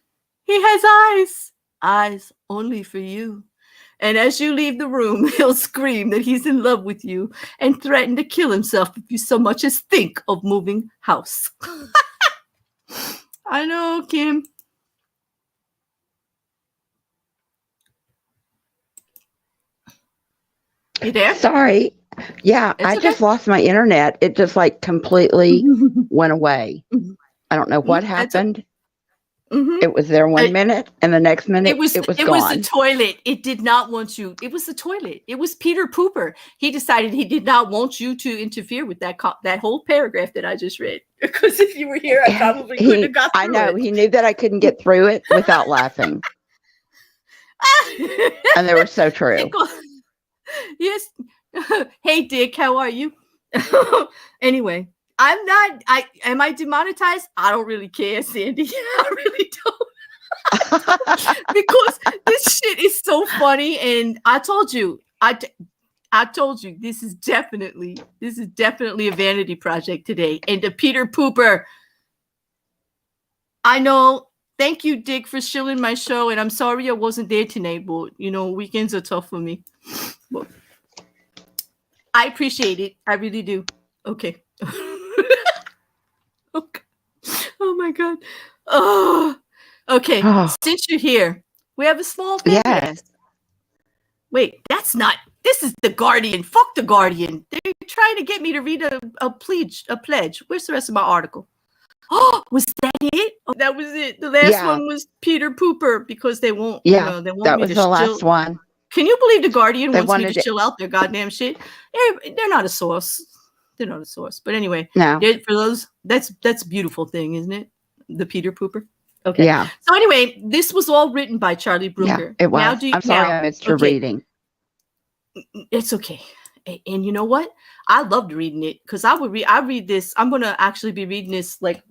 He has eyes only for you. And as you leave the room, he'll scream that he's in love with you and threaten to kill himself if you so much as think of moving house. I know, Kim. You there? Sorry. Yeah, I just lost my internet. It just like completely went away. I don't know what happened. It was there 1 minute, and the next minute it was gone. It was the toilet. It did not want you. It was the toilet. It was Peter Pooper. He decided he did not want you to interfere with that whole paragraph that I just read. Because if you were here, I probably couldn't have got through it. I know. He knew that I couldn't get through it without laughing. And they were so true. Yes. Hey, Dick, how are you? Anyway. Am I demonetized? I don't really care, Sandy. I really don't. Because this shit is so funny. And I told you, this is definitely a vanity project today. And the Peter Pooper. I know. Thank you, Dick, for shilling my show. And I'm sorry I wasn't there tonight, but weekends are tough for me. But I appreciate it. I really do. Okay. Oh my God. Oh, okay. Oh. Since you're here, we have a small thing. Yes. Wait, this is The Guardian. Fuck The Guardian. They're trying to get me to read a pledge. Where's the rest of my article? Oh, was that it? Oh, that was it. The last one was Peter Pooper, because they won't. Yeah, they want that was the last one. Can you believe The Guardian wants me to chill out their goddamn shit? They're not a source. They're not a source. But anyway, no. For those, that's a beautiful thing, isn't it? The Peter Pooper. Okay. Yeah. So anyway, this was all written by Charlie Brooker. Yeah, it was. I'm sorry I missed your reading. It's okay. And you know what? I loved reading it, because I read this. I'm going to actually be reading this like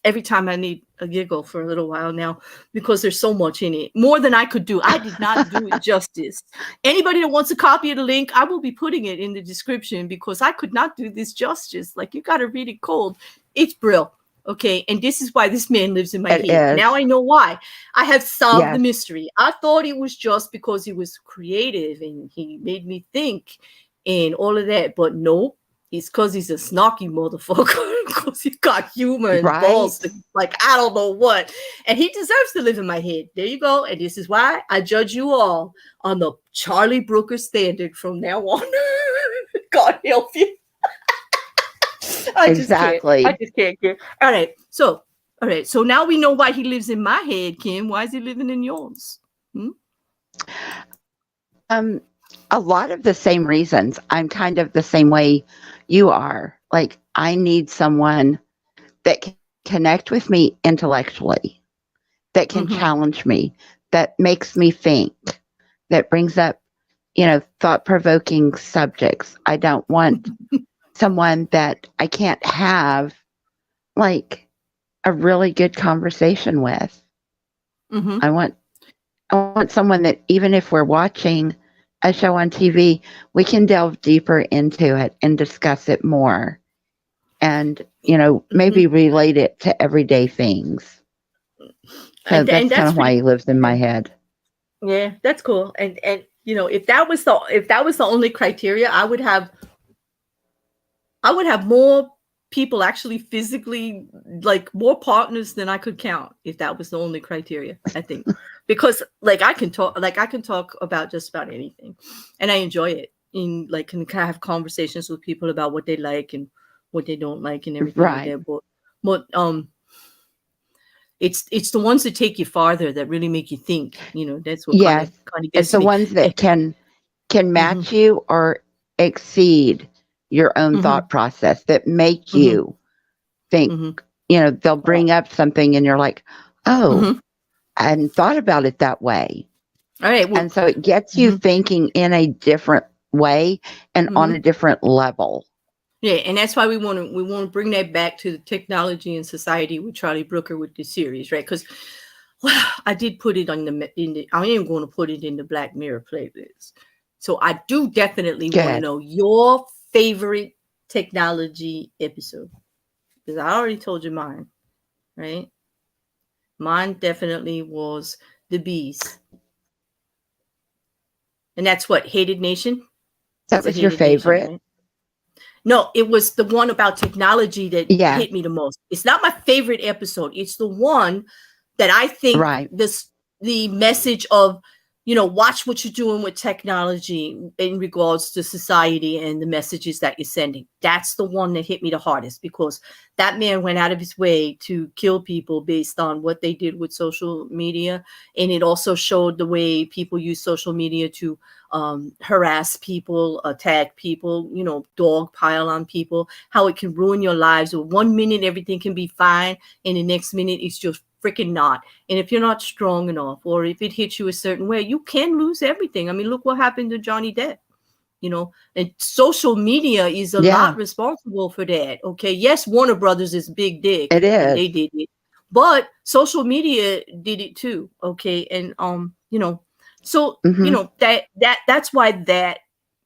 every time I need a giggle for a little while now, because there's so much in it, more than I could do. I did not do it justice. Anybody that wants a copy of the link, I will be putting it in the description, because I could not do this justice. Like, you got to read it cold. It's brill. Okay. And this is why this man lives in my It head. is. Now I know why. I have solved the Yes. mystery. I thought it was just because he was creative and he made me think and all of that. But no, it's because he's a snarky motherfucker. Because he's got humor and Right. balls to, like, I don't know what. And he deserves to live in my head. There you go. And this is why I judge you all on the Charlie Brooker standard from now on. God help you. Exactly. I just can't get. All right. So now we know why he lives in my head, Kim. Why is he living in yours? A lot of the same reasons. I'm kind of the same way you are. Like, I need someone that can connect with me intellectually, that can challenge me, that makes me think, that brings up, thought-provoking subjects. I don't want someone that I can't have, like, a really good conversation with. I want someone that, even if we're watching a show on TV, we can delve deeper into it and discuss it more, and maybe relate it to everyday things. So that's kind of why he lives in my head. Yeah, that's cool. And if that was the only criteria, I would have more people actually physically, like, more partners than I could count if that was the only criteria, I think. Because, like, I can talk about just about anything, and I enjoy it. And, like, can kind of have conversations with people about what they like and what they don't like and everything like that. But it's the ones that take you farther that really make you think. That's what kind of gets it's the me. ones that can match you or exceed your own thought process, that make you think. They'll bring up something and you're like, oh, I hadn't thought about it that way. All right. Well, and so it gets you thinking in a different way and on a different level. Yeah, and that's why we want to bring that back to the technology and society with Charlie Brooker with the series, right? Because I did put it I am going to put it in the Black Mirror playlist. So I do definitely want to know your favorite technology episode, because I already told you mine, right? Mine definitely was The Bees, and that's what Hated Nation. That was your favorite? Nation, right? No, it was the one about technology that hit me the most. It's not my favorite episode. It's the one that I think the message of, watch what you're doing with technology in regards to society and the messages that you're sending. That's the one that hit me the hardest, because that man went out of his way to kill people based on what they did with social media. And it also showed the way people use social media to harass people, attack people, dogpile on people, how it can ruin your lives. 1 minute, everything can be fine, and the next minute, it's just freaking not. And if you're not strong enough, or if it hits you a certain way, you can lose everything. I mean, look what happened to Johnny Depp. And social media is a lot responsible for that. Okay. Yes, Warner Brothers is big dick. It is. And they did it. But social media did it too. Okay. And so that's why that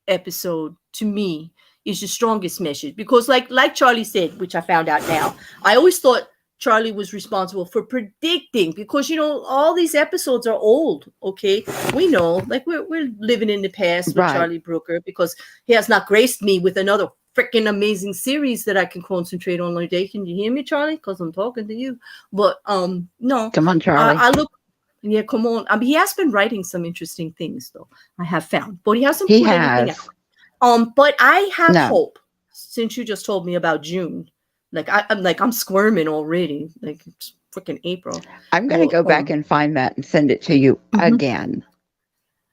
episode to me is the strongest message. Because like Charlie said, which I found out now, I always thought Charlie was responsible for predicting, because all these episodes are old. Okay, we know, like, we're living in the past with Charlie Brooker, because he has not graced me with another freaking amazing series that I can concentrate on all day. Can you hear me, Charlie? Because I'm talking to you. But no, come on, Charlie. Yeah, come on. I mean, he has been writing some interesting things, though, I have found, but he hasn't put anything out. But I have hope, since you just told me about June. I'm squirming already. Like, it's freaking April. I'm going to go back and find that and send it to you again.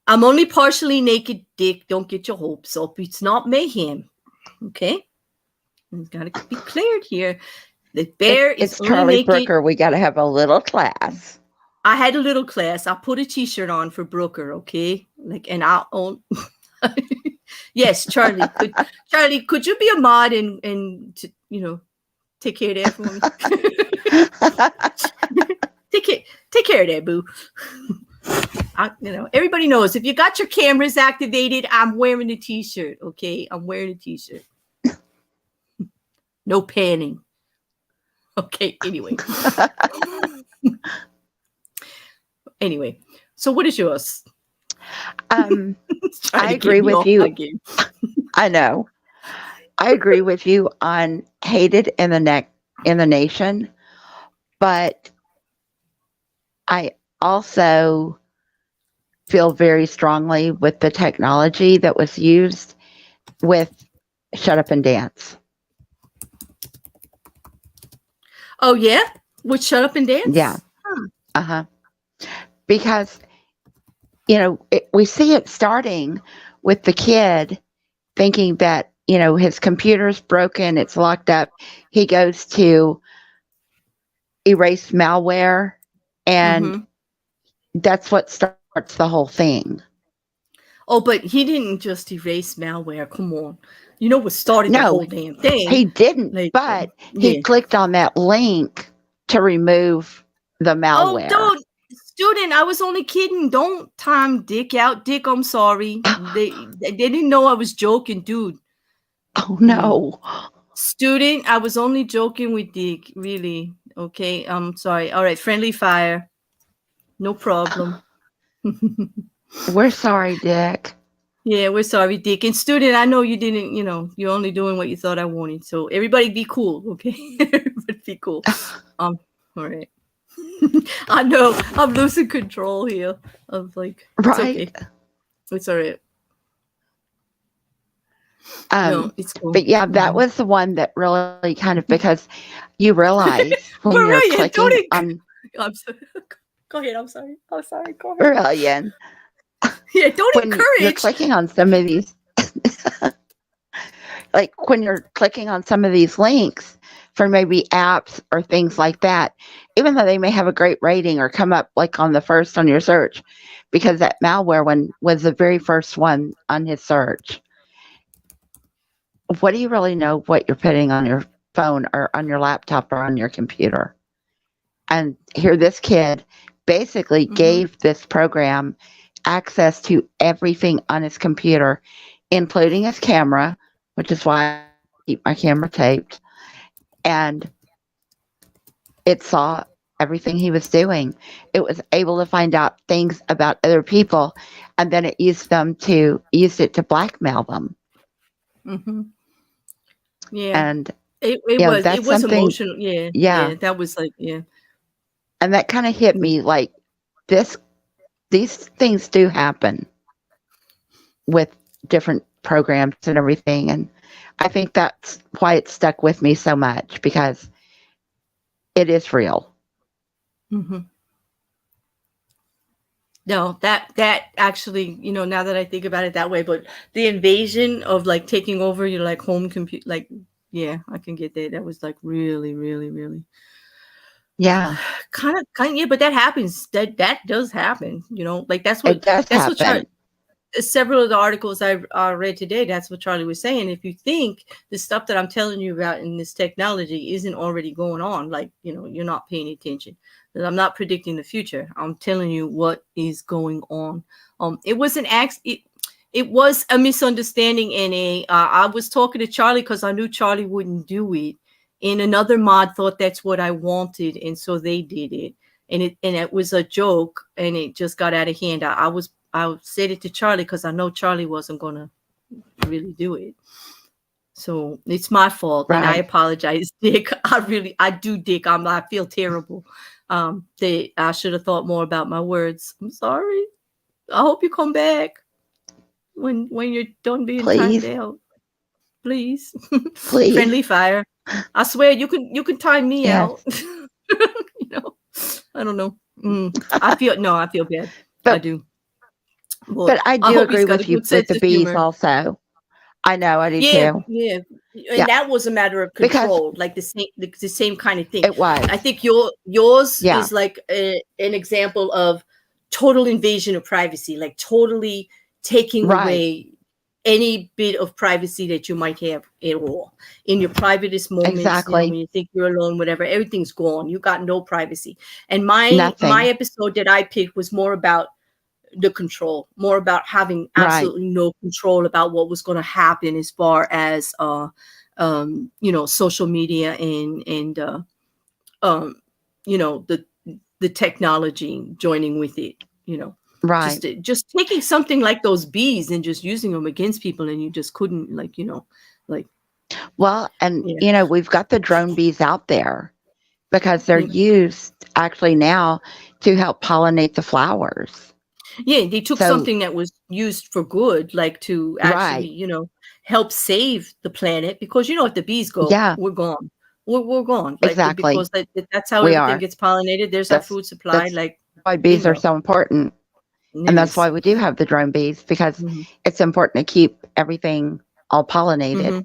I'm only partially naked, Dick. Don't get your hopes up. It's not mayhem. Okay? It's got to be cleared here. The bear is only Charlie naked. Brooker. We got to have a little class. I had a little class. I put a t-shirt on for Brooker, okay? And I'll own. Yes, Charlie. Could you be a mod and take care of that for me? Take care of that, boo. Everybody knows, if you got your cameras activated, I'm wearing a t-shirt. Okay, I'm wearing a t-shirt. No panning. Okay, anyway. Anyway, so what is yours? I Trying to agree get me with off you. my game. I know. I agree with you on hated in the nation, but I also feel very strongly with the technology that was used with Shut Up and Dance. Oh yeah, with Shut Up and Dance. Yeah. Uh-huh. Because we see it starting with the kid thinking that his computer's broken, it's locked up. He goes to erase malware, and that's what starts the whole thing. Oh, but he didn't just erase malware. Come on. You know what started the whole damn thing? He didn't, but he clicked on that link to remove the malware. Oh, don't, student, I was only kidding. Don't time Dick out. Dick, I'm sorry. They didn't know I was joking, dude. Oh, no. Student, I was only joking with Dick, really. Okay, I'm sorry. All right, friendly fire. No problem. We're sorry, Dick. Yeah, we're sorry, Dick. And student, I know you didn't, you're only doing what you thought I wanted. So everybody be cool, okay? Everybody be cool. All right. I know I'm losing control here. Of like, it's okay. It's all right. No, it's cool. But yeah, that was the one that really kind of, because you realize when you're clicking on. I'm sorry. Go ahead. I'm sorry. Go ahead. Brilliant. Yeah, don't when encourage. You're clicking on some of these, like when you're clicking on some of these links for maybe apps or things like that, even though they may have a great rating or come up like on the first on your search, because that malware one was the very first one on his search. What do you really know what you're putting on your phone or on your laptop or on your computer? And here this kid basically gave this program access to everything on his computer, including his camera, which is why I keep my camera taped. And it saw everything he was doing. It was able to find out things about other people, and then it used it to blackmail them. Yeah. And it was emotional. Yeah. That was like, yeah. And that kind of hit me like these things do happen with different programs and everything. And I think that's why it stuck with me so much, because it is real. No, that actually, now that I think about it that way, but the invasion of like taking over your like home computer, like, yeah, I can get that. That was like really, really, really. Yeah. Kind of, yeah, but that happens. That does happen, like that's what, it does happen. Several of the articles I read today, that's what Charlie was saying. If you think the stuff that I'm telling you about in this technology isn't already going on, like, you're not paying attention. I'm not predicting the future. I'm telling you what is going on. It was it was a misunderstanding, and I was talking to Charlie because I knew Charlie wouldn't do it. And another mod thought that's what I wanted, and so they did it. And it was a joke, and it just got out of hand. I said it to Charlie because I know Charlie wasn't going to really do it. So it's my fault. Right. And I apologize, Dick. I do, Dick. I feel terrible. I should have thought more about my words. I'm sorry. I hope you come back when you're done being timed out. Please. Please. Friendly fire. I swear you can time me out. I don't know. I feel bad. I do. Well, but I do agree with you with the bees also. I know, I do too. Yeah. And that was a matter of control, because, like the same kind of thing. It was. I think yours is like an example of total invasion of privacy, like totally taking away any bit of privacy that you might have at all in your privatest moments. Exactly. When you think you're alone, whatever, everything's gone. You got no privacy. And my episode that I picked was more about the control, more about having absolutely no control about what was going to happen as far as social media and you know, the technology joining with it, you know. Right. Just taking something like those bees and just using them against people, and you just couldn't, like, you know, like. Well, and Yeah. you know, we've got the drone bees out there because they're Yeah. used actually now to help pollinate the flowers. Yeah, they took So, something that was used for good, like to actually, right. you know, help save the planet, because you know if the bees go, Yeah, we're gone. We're gone. Like exactly. because that's how We everything are. gets pollinated. There's our That's food supply. that's Like, why you bees are know, so important. it And that's is. why we do have the drone bees because Mm-hmm. it's important to keep everything all pollinated. Mm-hmm.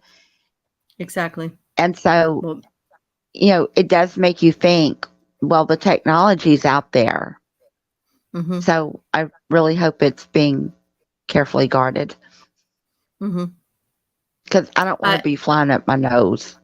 Exactly. And so, Well, you know, it does make you think, well, the technology's out there. mm-hmm. So I really hope it's being carefully guarded Mm-hmm. because I don't want to be flying up my nose.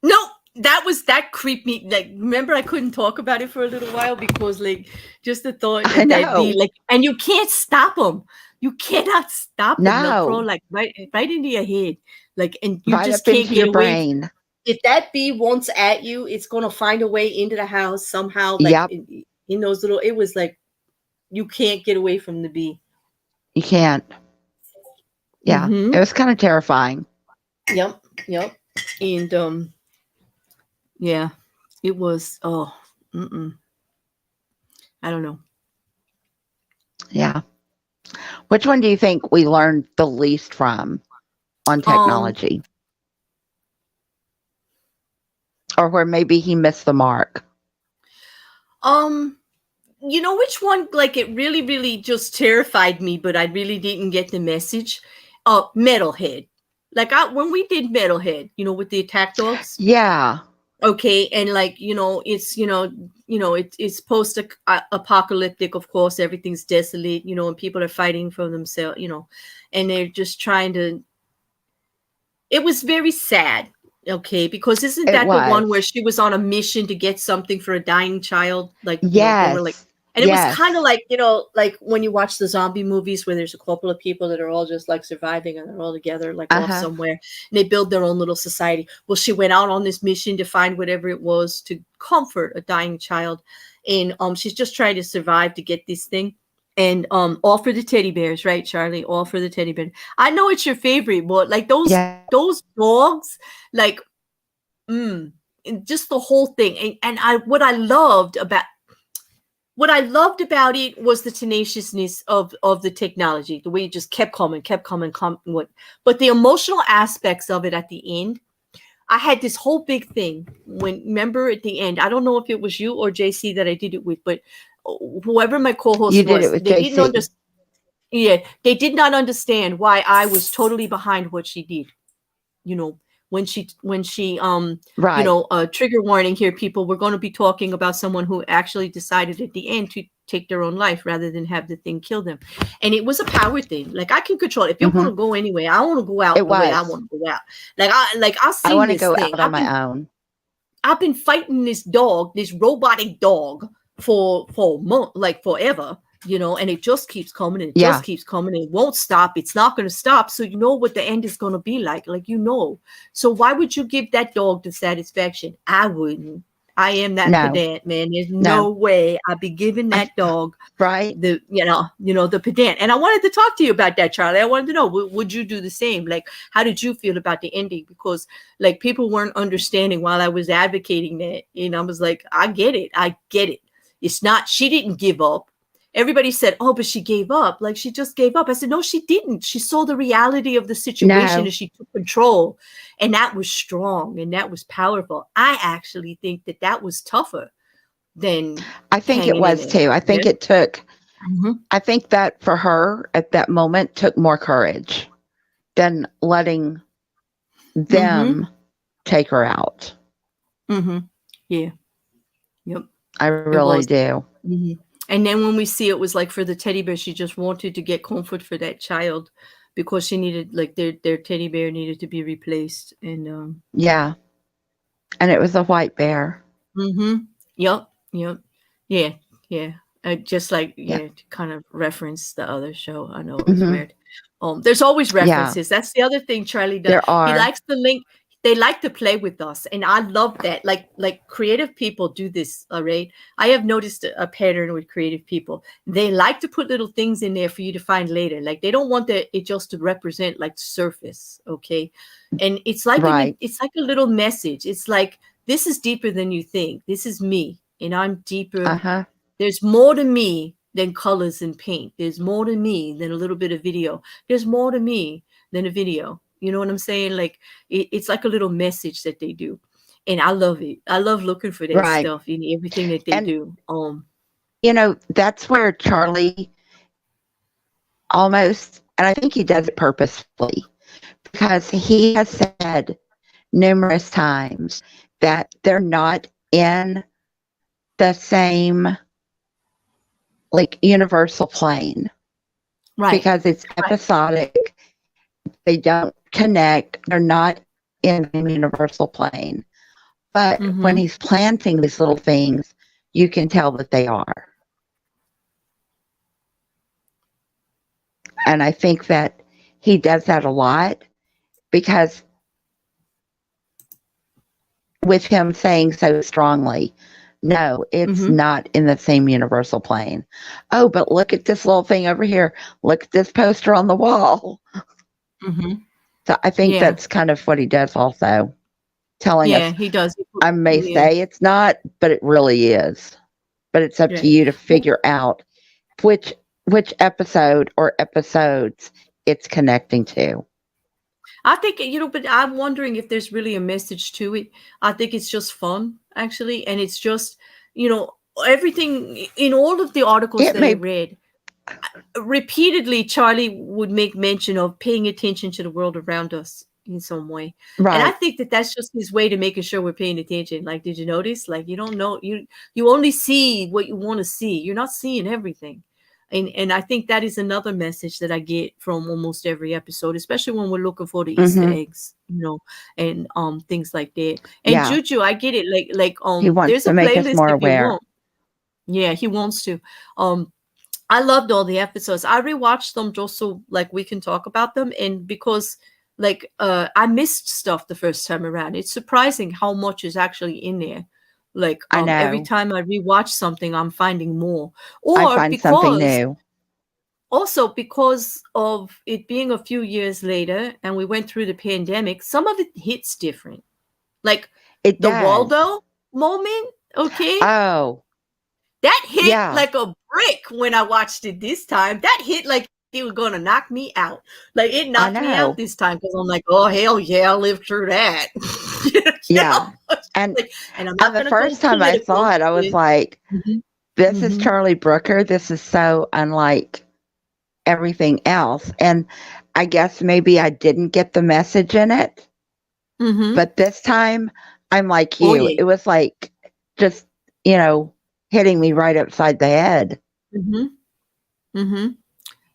No, that creeped me. Like, remember, I couldn't talk about it for a little while because, like, just the thought I that they'd be know. like, and you can't stop them. You cannot stop them. They'll crawl No. like right into your head, like, and you Right just up can't into get your away. brain. If that bee wants at you, it's gonna find a way into the house somehow. Like Yep. in those little, it was like you can't get away from the bee. You can't. Yeah. Mm-hmm. It was kind of terrifying. Yep. And yeah, it was. Oh, I don't know. Yeah. Which one do you think we learned the least from on technology? Or where maybe he missed the mark? You know which one? Like, it really, really just terrified me, but I really didn't get the message. Metalhead. Like, when we did Metalhead, you know, with the attack dogs. Yeah. Okay, and like, you know, it's it's post apocalyptic, of course, everything's desolate, you know, and people are fighting for themselves, you know, and they're just trying to. It was very sad, okay, because isn't that the one where she was on a mission to get something for a dying child, like, you know, they were like, and it was kind of like, you know, like when you watch the zombie movies where there's a couple of people that are all just like surviving and they're all together, like off somewhere, and they build their own little society. Well, she went out on this mission to find whatever it was to comfort a dying child, and she's just trying to survive to get this thing. And all for the teddy bears, right, Charlie? All for the teddy bear. I know it's your favorite, but like those dogs, like, just the whole thing. And what I loved about it was the tenaciousness of the technology, the way it just kept coming. But the emotional aspects of it at the end, I had this whole big thing remember at the end, I don't know if it was you or JC that I did it with, but whoever my co-host was, they did not understand why I was totally behind what she did. You know, when she right. You know, trigger warning here, people, we're going to be talking about someone who actually decided at the end to take their own life rather than have the thing kill them. And it was a power thing. Like, I can control it. If you want to go anyway, I want to go out the way I want to go out. I'll see. I want to go out on my own. I've been fighting this dog, this robotic dog, for months, like forever, you know, and it just keeps coming and it just keeps coming and it won't stop. It's not going to stop. So you know what the end is going to be like, you know. So why would you give that dog the satisfaction? I wouldn't. I am that pedant, man. There's no way I'd be giving that dog the the pedant. And I wanted to talk to you about that, Charlie. I wanted to know, would you do the same? Like, how did you feel about the ending? Because like people weren't understanding while I was advocating that. And I was like, I get it. It's not, she didn't give up. Everybody said, oh, but she gave up. Like, she just gave up. I said, no, she didn't. She saw the reality of the situation and she took control. And that was strong and that was powerful. I actually think that was tougher than. I think it was too. I think it took, I think that for her at that moment took more courage than letting them take her out. Yeah. Yep. I really do. And then when we see it was like for the teddy bear, she just wanted to get comfort for that child because she needed, like, their teddy bear needed to be replaced. And yeah. And it was a white bear. Yep. Yeah. Just like to kind of reference the other show. I know it was weird. There's always references. That's the other thing Charlie does. There are. He likes to link. they like to play with us, and I love that. Like creative people do this, all right? I have noticed a pattern with creative people. They like to put little things in there for you to find later. Like they don't want it just to represent like surface, okay? And it's like it's like a little message. It's like, this is deeper than you think. This is me, and I'm deeper. There's more to me than colors and paint. There's more to me than a little bit of video. There's more to me than a video. You know what I'm saying? Like it's like a little message that they do, and I love it. I love looking for that stuff in everything that they do. You know, that's where Charlie almost, and I think he does it purposefully, because he has said numerous times that they're not in the same like universal plane, right? Because it's episodic. They don't connect. They're not in the universal plane. But when he's planting these little things, you can tell that they are. And I think that he does that a lot, because with him saying so strongly, no, it's not in the same universal plane. Oh, but look at this little thing over here. Look at this poster on the wall. So I think that's kind of what he does also. Telling us, he does. I may say it's not, but it really is. But it's up to you to figure out which episode or episodes it's connecting to. I think, but I'm wondering if there's really a message to it. I think it's just fun, actually. And it's just, everything in all of the articles I read, repeatedly, Charlie would make mention of paying attention to the world around us in some way. Right. And I think that that's just his way to making sure we're paying attention. Like, did you notice? Like, you don't know, you only see what you want to see. You're not seeing everything. And I think that is another message that I get from almost every episode, especially when we're looking for the Easter eggs, and things like that. And Juju, I get it. Like he wants there's to a make playlist us more if aware. you want. Yeah, he wants to. I loved all the episodes. I rewatched them just so like we can talk about them, and because like I missed stuff the first time around. It's surprising how much is actually in there. Like every time I rewatch something, I'm finding more. Or I find something new. Also, because of it being a few years later and we went through the pandemic, some of it hits different. Like the Waldo moment, okay? Oh. That hit like a brick when I watched it this time. That hit like it was going to knock me out. Like it knocked me out this time because I'm like, oh, hell yeah, I lived through that. And, like, and I'm the first time I saw it, I was like, this is Charlie Brooker. This is so unlike everything else. And I guess maybe I didn't get the message in it. But this time, I'm like you. It was like just, hitting me right upside the head.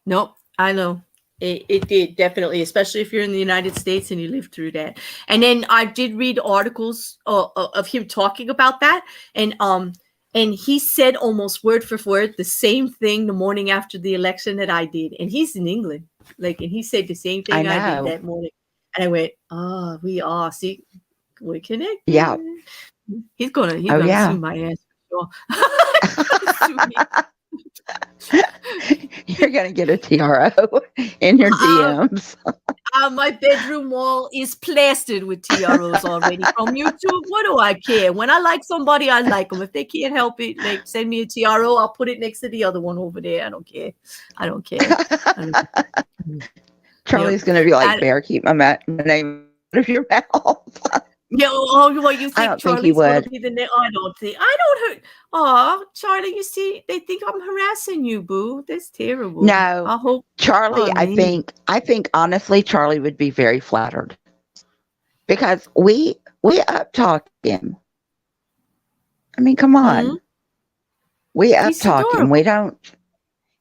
Nope, I know. It did, definitely, especially if you're in the United States and you lived through that. And then I did read articles of him talking about that. And he said almost word for word the same thing the morning after the election that I did. And he's in England. And he said the same thing I did that morning. And I went, we are. See, we're connected. Yeah. He's gonna sue my ass for sure. You're gonna get a TRO in your DMs. My bedroom wall is plastered with TROs already from YouTube. What do I care? When I like somebody, I like them. If they can't help it, like send me a TRO. I'll put it next to the other one over there. I don't care. Charlie's gonna be like, "Bear, keep my name out of your mouth." Yeah, what you think? I don't Charlie's think he would. Be the I don't hurt. Oh, Charlie, you see, they think I'm harassing you, boo. That's terrible. No, I hope Charlie. I think honestly, Charlie would be very flattered because we up talk him. I mean, come on, we up talk him. We don't.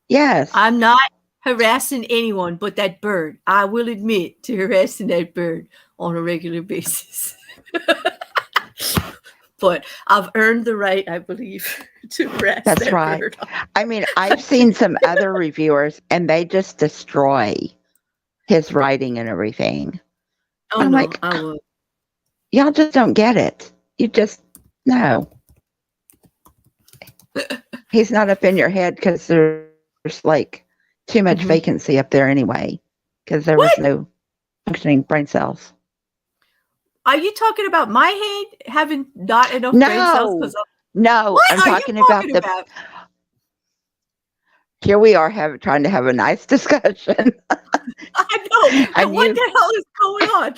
Yes, I'm not harassing anyone but that bird. I will admit to harassing that bird on a regular basis. But I've earned the right, I believe, to harass That's that right. bird. I mean, I've seen some other reviewers and they just destroy his writing and everything. Oh, I'm no, like, I would. Y'all just don't get it. You just no. He's not up in your head because there's like too much vacancy up there anyway. Because there was no functioning brain cells. Are you talking about my head having not enough brain cells? No, what I'm are talking you talking about? Here we are trying to have a nice discussion. I know. And what the hell is going on?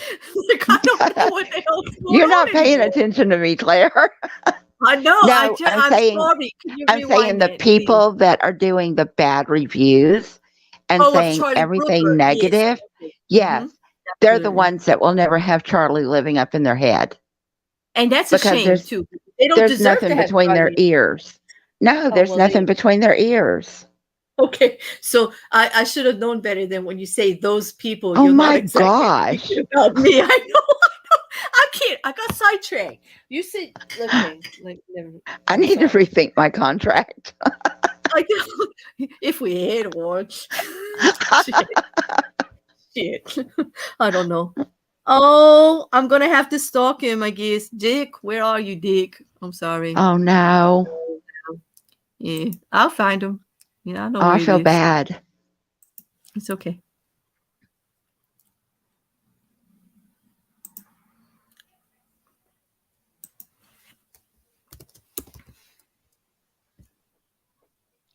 Like, I don't know what the hell is going on. You're not paying attention to me, Claire. I know. No, I'm sorry. I'm saying the people that are doing the bad reviews and saying everything Brooker. Negative. Yes. They're the ones that will never have Charlie living up in their head. And that's a shame, too. They don't there's nothing between their ears. No, there's nothing between their ears. Okay, so I should have known better than when you say those people. Oh my gosh! About me, I know. I can't. I got sidetracked. You said, okay, I need to rethink my contract. If we had one. Shit. I don't know. Oh, I'm gonna have to stalk him, I guess. Dick, where are you, Dick? I'm sorry. Oh no. Yeah, I'll find him. Yeah, I know. I feel bad. It's okay.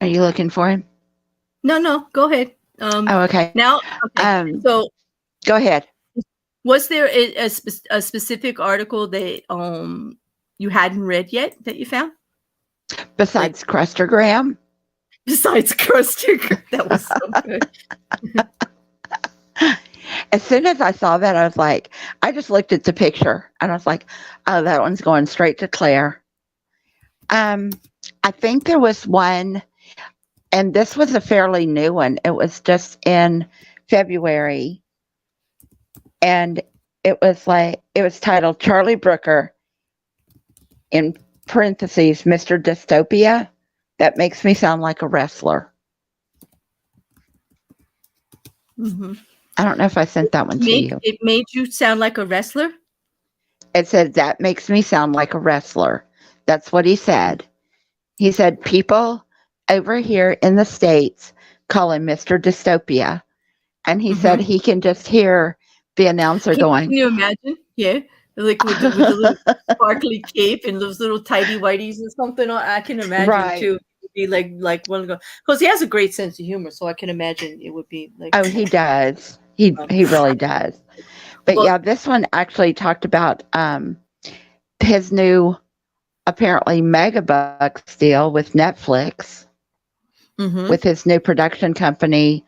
Are you looking for him? No. Go ahead. Okay. Now, okay. So go ahead. Was there a specific article that you hadn't read yet that you found? Besides Crustagram? Besides Crustagram. That was so good. As soon as I saw that, I was like, I just looked at the picture and I was like, oh, that one's going straight to Claire. I think there was one, and this was a fairly new one. It was just in February. And it was titled Charlie Brooker, in parentheses, Mr. Dystopia. That makes me sound like a wrestler. I don't know if I sent that one to you. It made you sound like a wrestler? It said, that makes me sound like a wrestler. That's what he said. He said, people over here in the States call him Mr. Dystopia. And he said he can just hear the announcer going. Can you imagine? Yeah. Like with the little sparkly cape and those little tidy whities and something. I can imagine too. It'd be like one of the, because he has a great sense of humor, so I can imagine it would be like. Oh, he does. He really does. But yeah, this one actually talked about his new, apparently megabucks deal with Netflix, with his new production company,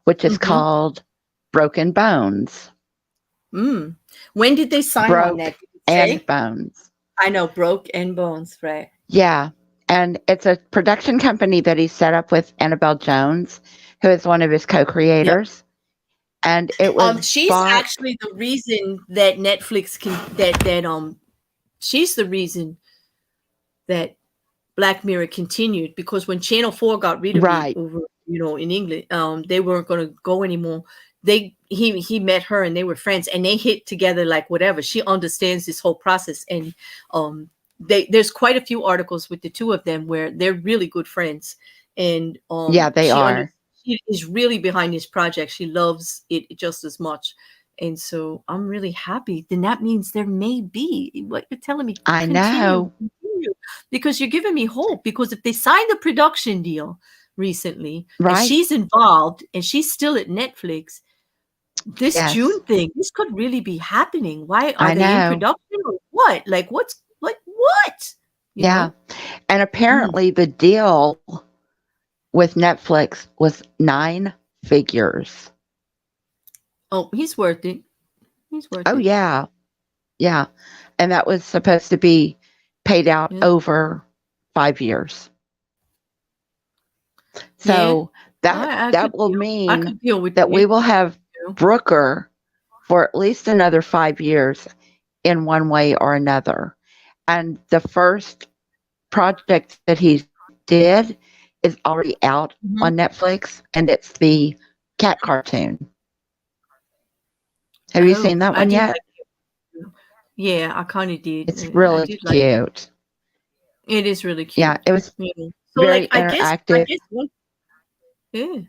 which is called Broken Bones. When did they sign on that? And Bones. I know, Broke and Bones, right? Yeah. And it's a production company that he set up with Annabelle Jones, who is one of his co-creators. Yep. And it was she's actually the reason that Netflix she's the reason that Black Mirror continued, because when Channel 4 got rid of it over, in England, they weren't going to go anymore. He met her and they were friends and they hit together like whatever. She understands this whole process, and there's quite a few articles with the two of them where they're really good friends. And they are. She is really behind this project. She loves it just as much. And so I'm really happy. Then that means there may be what you're telling me. I know. Because you're giving me hope, because if they signed the production deal recently, and she's involved and she's still at Netflix, this June thing, this could really be happening. Why are they in production or what? Like what? You know? And apparently the deal with Netflix was 9 figures. Oh, he's worth it. Oh, yeah. Yeah. And that was supposed to be paid out over 5 years. So that will mean that we will have Brooker for at least another 5 years in one way or another. And the first project that he did is already out on Netflix, and it's the cat cartoon. Have you seen that one yet? Yeah, I kind of did. It's I really did like it. cute. It is really Yeah, cute. it was So like very I interactive. guess one yeah.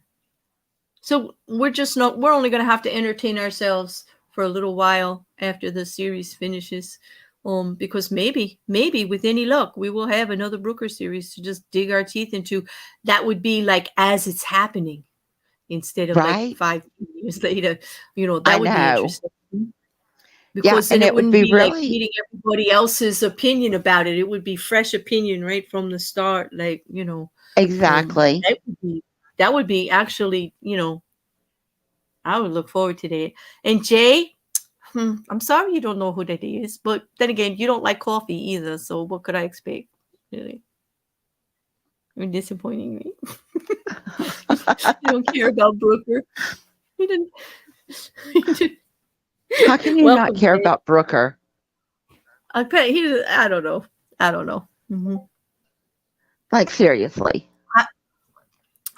So we're only gonna have to entertain ourselves for a little while after the series finishes. Because maybe with any luck, we will have another Brooker series to just dig our teeth into. That would be like as it's happening instead of like Right? 5 years later. I That would be know. interesting. Yeah, Because then and it it would wouldn't be be like really reading everybody else's opinion about it. It would be fresh opinion right from the start. Like, exactly. that would be actually, I would look forward to that. And Jay, I'm sorry you don't know who that is, but then again, you don't like coffee either. So what could I expect? Really, you're disappointing me. You don't care about Brooker. You didn't. You didn't. How can you not Welcome, care Jay. about Brooker? I bet he. I don't know. I don't know. Like, seriously.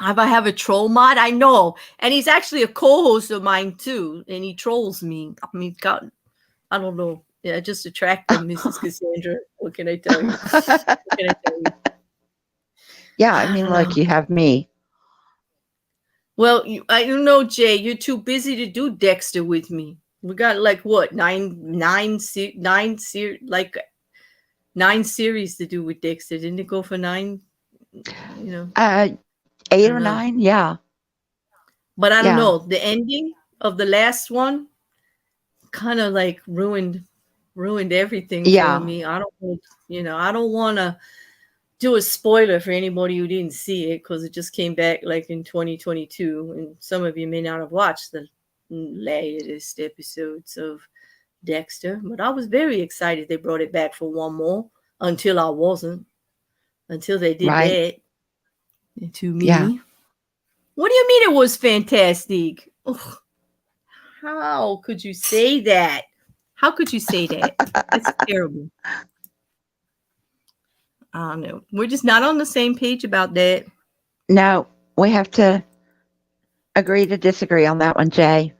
If I have a troll mod, I know, and he's actually a co-host of mine too, and he trolls me. I mean, God, I don't know. Yeah, just attract them, Mrs. Cassandra. What can I tell you? What can I tell you? Yeah, I mean, look, you have me. Well, I don't know, Jay. You're too busy to do Dexter with me. We got like what nine series to do with Dexter. Didn't it go for 9? 8 I or know. 9, yeah. But I don't Yeah. know. The ending of the last one kind of like ruined everything for Yeah. me. I don't want to do a spoiler for anybody who didn't see it because it just came back like in 2022, and some of you may not have watched the latest episodes of Dexter, but I was very excited they brought it back for one more until I wasn't, until they did Right. that to me. Yeah. What do you mean it was fantastic? Ugh, how could you say that? How could you say that? It's terrible. I don't know. We're just not on the same page about that. No, we have to agree to disagree on that one, Jay.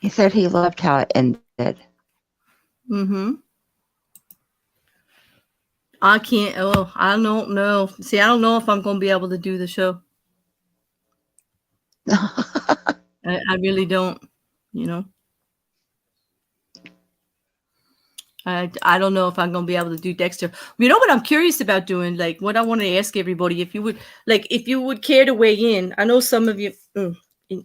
He said he loved how it ended. I can't. Oh, I don't know. See, I don't know if I'm going to be able to do the show. I really don't. I don't know if I'm going to be able to do Dexter. You know what I'm curious about doing? Like, what I want to ask everybody, if you would care to weigh in. I know some of you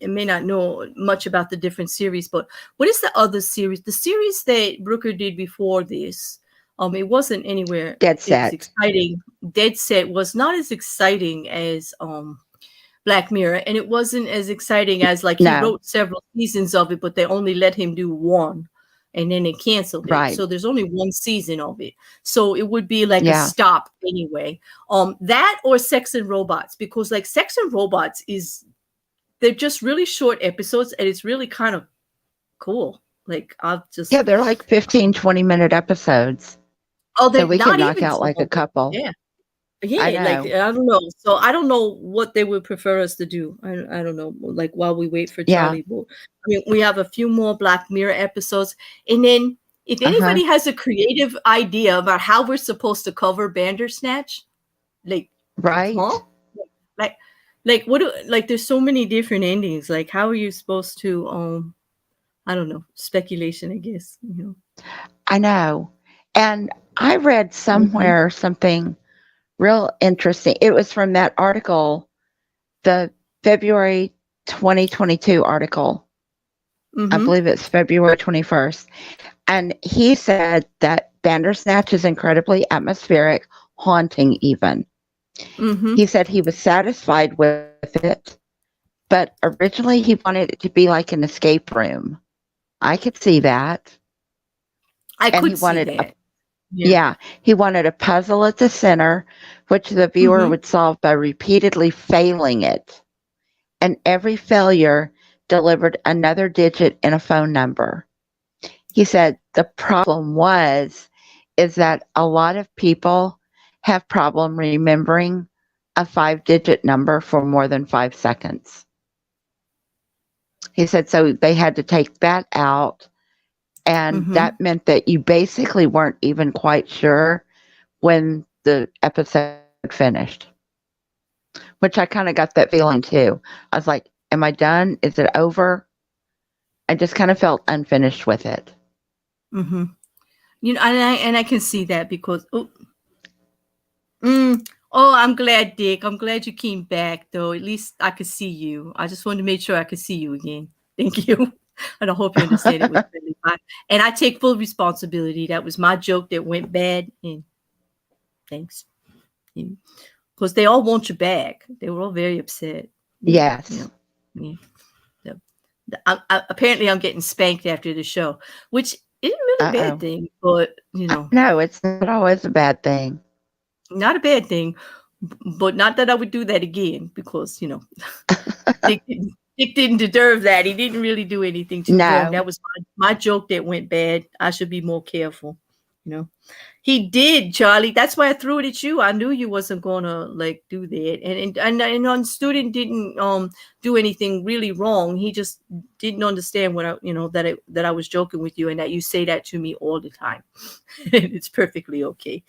may not know much about the different series, but what is the other series? The series that Brooker did before this, it wasn't anywhere Dead as Set. exciting. Dead Set was not as exciting as Black Mirror, and it wasn't as exciting as like he wrote several seasons of it, but they only let him do one. And then they canceled it. Right. So there's only one season of it. So it would be like a stop anyway. That or Sex and Robots, because like Sex and Robots they're just really short episodes and it's really kind of cool. Like Yeah, they're like 15, 20-minute episodes. Oh, they're so we not could knock even out like a couple. Yeah. I Yeah, like I don't know. So I don't know what they would prefer us to do. I don't know. Like while we wait for Charlie. But, I mean, we have a few more Black Mirror episodes, and then if anybody has a creative idea about how we're supposed to cover Bandersnatch, like right, like what? Like there's so many different endings. Like how are you supposed to? I don't know. Speculation, I guess. I know, and I read somewhere something real interesting. It was from that article, the February 2022 article. I believe it's February 21st. And he said that Bandersnatch is incredibly atmospheric, haunting even. He said he was satisfied with it, but originally he wanted it to be like an escape room. I could see that. I could see that. Yeah, he wanted a puzzle at the center, which the viewer would solve by repeatedly failing it. And every failure delivered another digit in a phone number. He said the problem is that a lot of people have problem remembering a 5-digit number for more than 5 seconds. He said so they had to take that out, and that meant that you basically weren't even quite sure when the episode finished. Which I kind of got that feeling too. I was like, am I done? Is it over? I just kind of felt unfinished with it. Mm-hmm. You know, and I can see that because I'm glad, Dick. I'm glad you came back, though. At least I could see you. I just wanted to make sure I could see you again. Thank you. And I hope you understand it was really fine. And I take full responsibility. That was my joke that went bad. And thanks. Because they all want you back. They were all very upset. Yes. Yeah. Apparently, I'm getting spanked after the show, which isn't really a bad thing. But, No, it's not always a bad thing. Not a bad thing, but not that I would do that again because, Dick didn't deserve that. He didn't really do anything too wrong. That was my joke that went bad. I should be more careful, He did, Charlie. That's why I threw it at you. I knew you wasn't gonna do that. And student didn't do anything really wrong. He just didn't understand what that I was joking with you and that you say that to me all the time. And it's perfectly okay.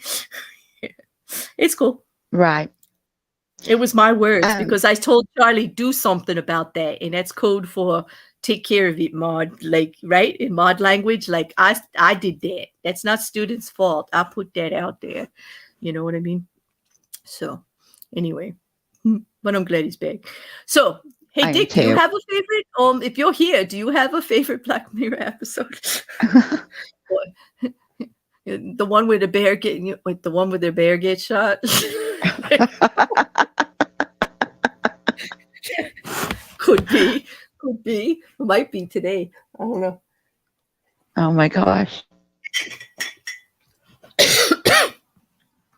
It's cool. Right. It was my words because I told Charlie do something about that. And that's code for take care of it, Maud. Right? In Maud language, I did that. That's not students' fault. I put that out there. You know what I mean? So anyway, but I'm glad he's back. So, hey, Dick, do you have a favorite? If you're here, do you have a favorite Black Mirror episode? The one where the bear gets shot. Could be. It might be today. I don't know. Oh my gosh.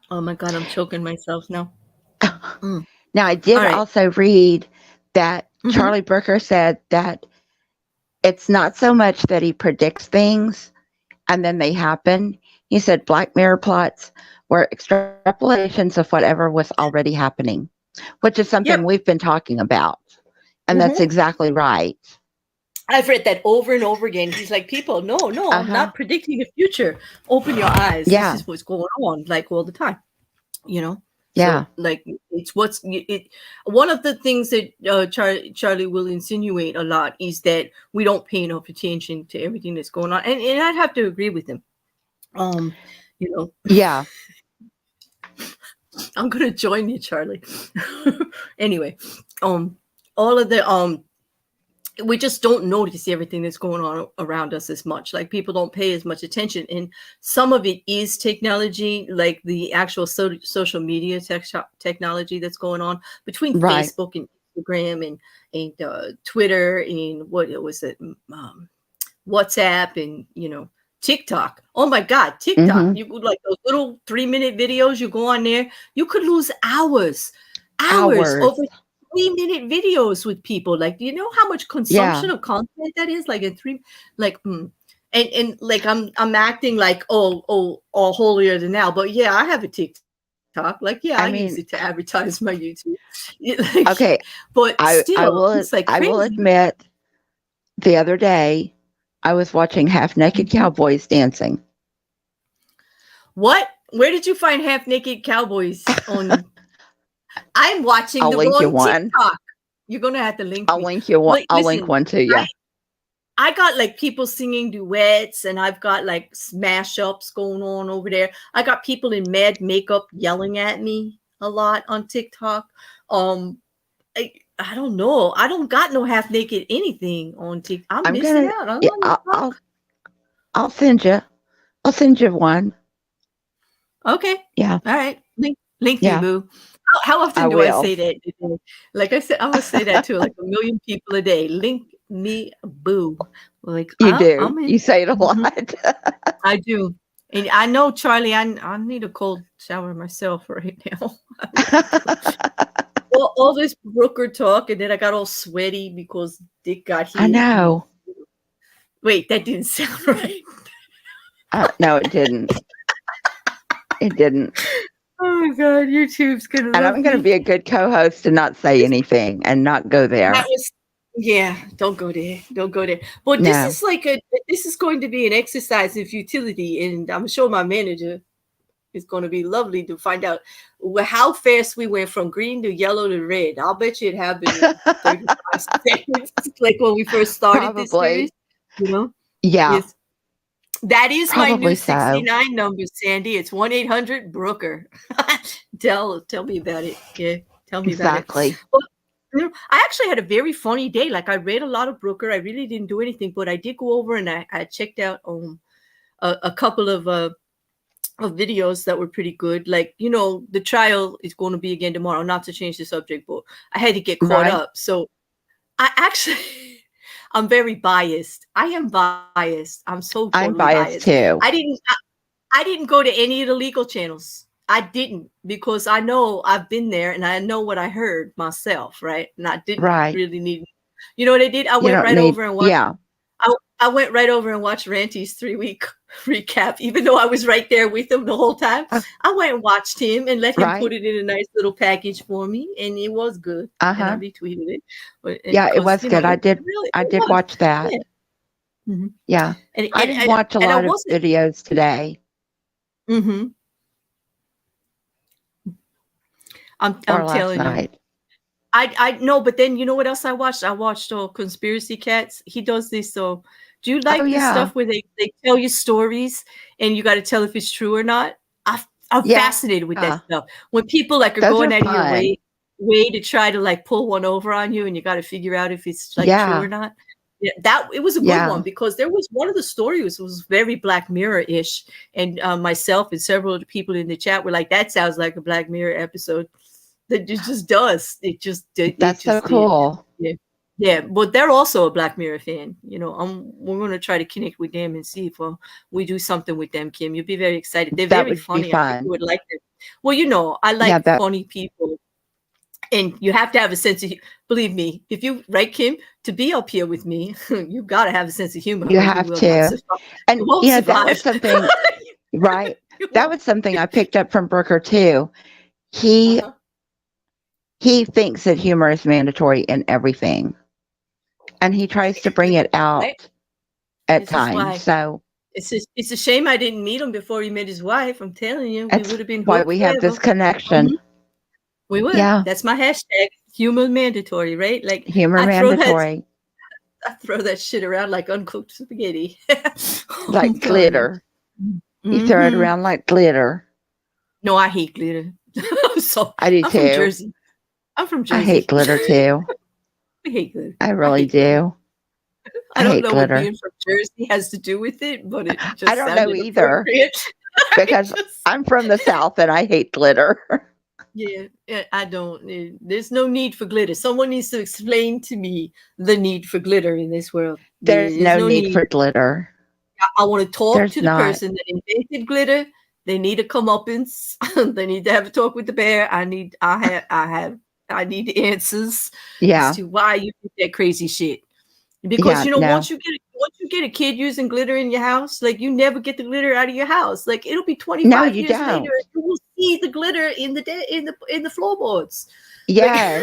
Oh my God, I'm choking myself now. Now I did also read that Charlie Brooker said that it's not so much that he predicts things and then they happen. He said Black Mirror plots were extrapolations of whatever was already happening, which is something we've been talking about. And that's exactly right. I've read that over and over again. He's like, people, no, I'm not predicting the future. Open your eyes. Yeah. This is what's going on, all the time, Yeah. So, it's one of the things that Charlie will insinuate a lot is that we don't pay enough attention to everything that's going on. And I'd have to agree with him. Yeah. I'm gonna join you, Charlie. Anyway, all of the we just don't notice everything that's going on around us as much. People don't pay as much attention, and some of it is technology, like the actual social media technology that's going on between Facebook and Instagram and Twitter and what was it, WhatsApp and TikTok. Oh my God, TikTok! You would those little 3-minute videos. You go on there, you could lose hours over 3-minute videos with people. Do you know how much consumption of content that is? I'm acting like all holier than thou, but I have a TikTok. I use it to advertise my YouTube. Okay, but still, I will admit, the other day I was watching Half Naked Cowboys dancing. What? Where did you find Half Naked Cowboys on? I'm watching I'll the link wrong you one. TikTok. You're gonna have to link. I'll link you one. I'll link one too. Yeah. I got people singing duets, and I've got smash ups going on over there. I got people in mad makeup yelling at me a lot on TikTok. I don't know. I don't got no half naked anything on TikTok. I'm missing out. I'll send you. I'll send you one. Okay. Yeah. All right. Link me, boo. How often do I say that? Like I said, I'm gonna say that to 1 million people a day. Link me, boo. You do. You say it a lot. I do. And I know, Charlie, I need a cold shower myself right now. all this Brooker talk, and then I got all sweaty because Dick got here. I know. Wait, that didn't sound right. No, it didn't. It didn't. Oh my God, YouTube's gonna. And I'm going to be a good co-host and not say anything and not go there. Yeah, don't go there. Don't go there. But this No. is this is going to be an exercise in futility, and I'm sure my manager is going to be lovely to find out how fast we went from green to yellow to red. I'll bet you it happened in 35 seconds, like when we first started this series. Probably. Yeah. Yeah. Yes. That is my Probably new so. 69 number, Sandy. It's 1-800-Brooker. Tell me about it. Yeah, tell me about it. Exactly. Well, I actually had a very funny day. Like, I read a lot of Brooker. I really didn't do anything, but I did go over and I checked out a couple of videos that were pretty good. Like, the trial is going to be again tomorrow. Not to change the subject, but I had to get caught up. So I actually... I'm very biased. I am biased. I'm so totally I'm biased too. I didn't go to any of the legal channels. I didn't, because I know I've been there and I know what I heard myself, right? And I didn't really need. You know what I did? I went right over and watched. Yeah. I went right over and watched Ranty's 3-week recap, even though I was right there with him the whole time. I went and watched him and let him put it in a nice little package for me, and it was good. And I retweeted it. It was good. I did watch that. Yeah. Mm-hmm. Yeah. I didn't watch a lot of videos today. Mm-hmm. I'm telling you. I know, but then you know what else I watched? I watched Conspiracy Cats. He does this. So do you like this stuff where they tell you stories and you got to tell if it's true or not? I'm fascinated with that stuff. When people are going out of your way to try to pull one over on you, and you got to figure out if it's true or not. Yeah, it was a good one, because there was one of the stories was very Black Mirror-ish, and myself and several of the people in the chat were like, "That sounds like a Black Mirror episode." That it just does. That's so cool. Yeah, but they're also a Black Mirror fan. We're going to try to connect with them and see if we do something with them, Kim. You'll be very excited. They're very funny. I think you would like them. Well, I like funny people. And you have to have a sense of, believe me, if you, right, Kim, to be up here with me, you got to have a sense of humor. You have to. And that was something, right? That was something I picked up from Brooker too. He thinks that humor is mandatory in everything, and he tries to bring it out at times. So it's a shame I didn't meet him before he met his wife. I'm telling you, we would have been. Why we have this connection? Mm-hmm. We would. Yeah, that's my hashtag. Humor mandatory, right? Like humor mandatory. I throw that shit around like uncooked spaghetti, like glitter. Mm-hmm. You throw it around like glitter. No, I hate glitter. I do I'm too. From Jersey. I'm from Jersey. I hate glitter too. I hate glitter. I really do. I don't know what being from Jersey has to do with it, but it just I don't know either. Because I'm from the South and I hate glitter. Yeah, I don't. There's no need for glitter. Someone needs to explain to me the need for glitter in this world. There's no need for glitter. I want to talk to the person that invented glitter. They need to come up and they need to have a talk with the bear. I need the answers as to why you do that crazy shit. Because once you get a kid using glitter in your house, like you never get the glitter out of your house. Like it'll be 25 years later, and you will see the glitter in the floorboards. Yeah,